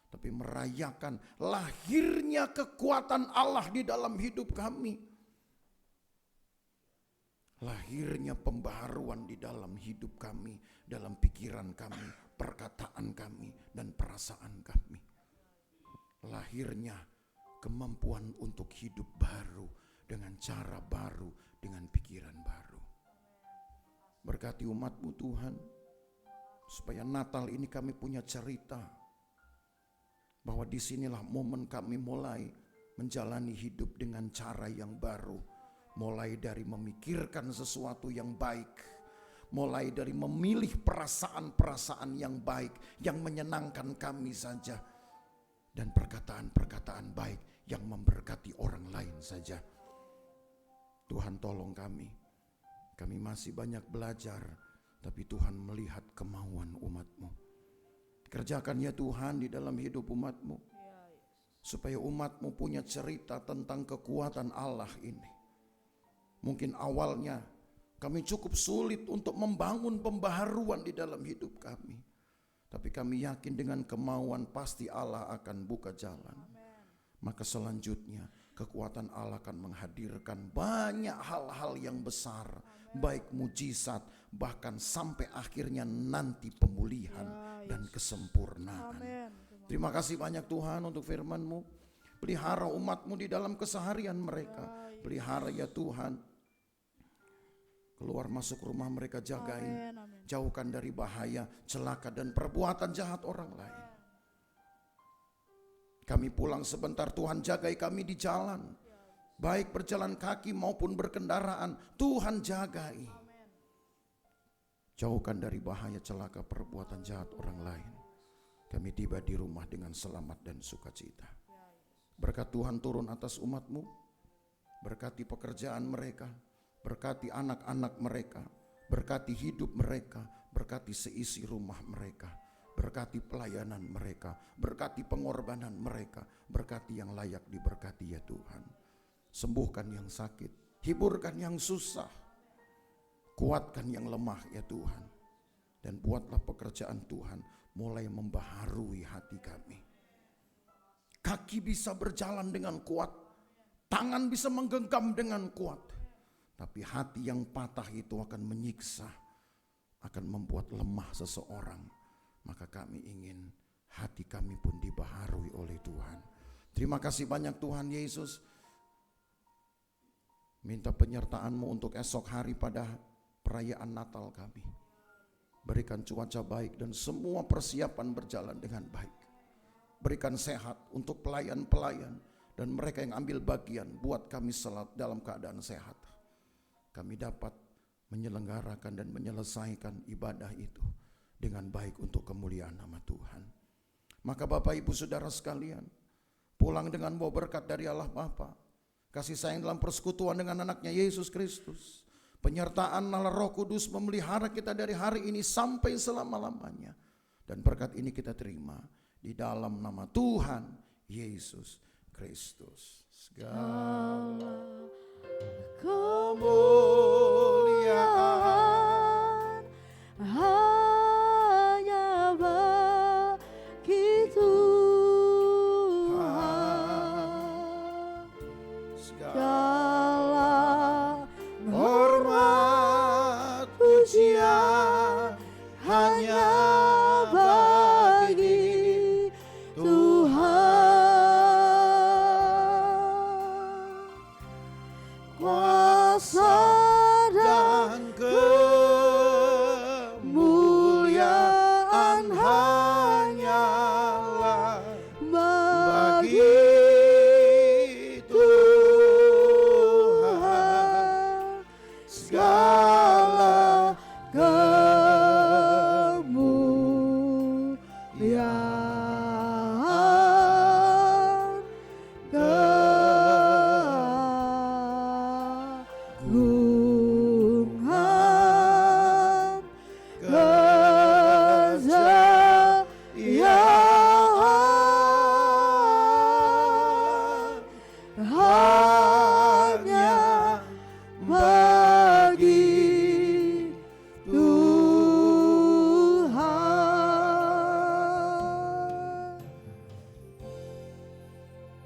tapi merayakan lahirnya kekuatan Allah di dalam hidup kami. Lahirnya pembaharuan di dalam hidup kami, dalam pikiran kami, perkataan kami, dan perasaan kami. Lahirnya kemampuan untuk hidup baru, dengan cara baru, dengan pikiran baru. Berkati umat-Mu Tuhan, supaya Natal ini kami punya cerita, bahwa disinilah momen kami mulai menjalani hidup dengan cara yang baru. Mulai dari memikirkan sesuatu yang baik, mulai dari memilih perasaan-perasaan yang baik, yang menyenangkan kami saja, dan perkataan-perkataan baik yang memberkati orang lain saja. Tuhan tolong kami. Kami masih banyak belajar, tapi Tuhan melihat kemauan umat-Mu. Kerjakan ya Tuhan di dalam hidup umat-Mu, supaya umat-Mu punya cerita tentang kekuatan Allah ini. Mungkin awalnya kami cukup sulit untuk membangun pembaharuan di dalam hidup kami. Tapi kami yakin dengan kemauan pasti Allah akan buka jalan. Maka selanjutnya kekuatan Allah akan menghadirkan banyak hal-hal yang besar. Baik mujizat, bahkan sampai akhirnya nanti pemulihan dan kesempurnaan. Terima kasih banyak Tuhan untuk firman-Mu. Pelihara umat-Mu di dalam keseharian mereka. Pelihara ya Tuhan. Keluar masuk rumah mereka jagain. Jauhkan dari bahaya, celaka dan perbuatan jahat orang lain. Kami pulang sebentar, Tuhan jagai kami di jalan. Baik berjalan kaki maupun berkendaraan, Tuhan jagai. Jauhkan dari bahaya, celaka, perbuatan jahat orang lain. Kami tiba di rumah dengan selamat dan sukacita. Berkat Tuhan turun atas umat-Mu. Berkati pekerjaan mereka. Berkati anak-anak mereka. Berkati hidup mereka. Berkati seisi rumah mereka. Berkati pelayanan mereka, berkati pengorbanan mereka, berkati yang layak diberkati ya Tuhan. Sembuhkan yang sakit, hiburkan yang susah, kuatkan yang lemah ya Tuhan. Dan buatlah pekerjaan Tuhan mulai membaharui hati kami. Kaki bisa berjalan dengan kuat, tangan bisa menggenggam dengan kuat. Tapi hati yang patah itu akan menyiksa, akan membuat lemah seseorang. Maka kami ingin hati kami pun dibaharui oleh Tuhan. Terima kasih banyak Tuhan Yesus. Minta penyertaan-Mu untuk esok hari pada perayaan Natal kami. Berikan cuaca baik dan semua persiapan berjalan dengan baik. Berikan sehat untuk pelayan-pelayan dan mereka yang ambil bagian, buat kami selalu dalam keadaan sehat. Kami dapat menyelenggarakan dan menyelesaikan ibadah itu dengan baik untuk kemuliaan nama Tuhan. Maka Bapak Ibu Saudara sekalian, pulang dengan bawa berkat dari Allah Bapa, kasih sayang dalam persekutuan dengan anaknya Yesus Kristus, penyertaan Allah Roh Kudus memelihara kita dari hari ini sampai selama-lamanya. Dan berkat ini kita terima di dalam nama Tuhan Yesus Kristus. Segala kemuliaan hanya bagi Tuhan. Segala hormat pujian hanya bagi Tuhan. Kuasa dan kemuliaan hanyalah bagi Tuhan. Segala kemuliaan, keagungan, kejayaan hanya bagi Tuhan.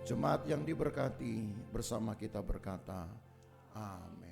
Jemaat yang diberkati bersama kita berkata, amin.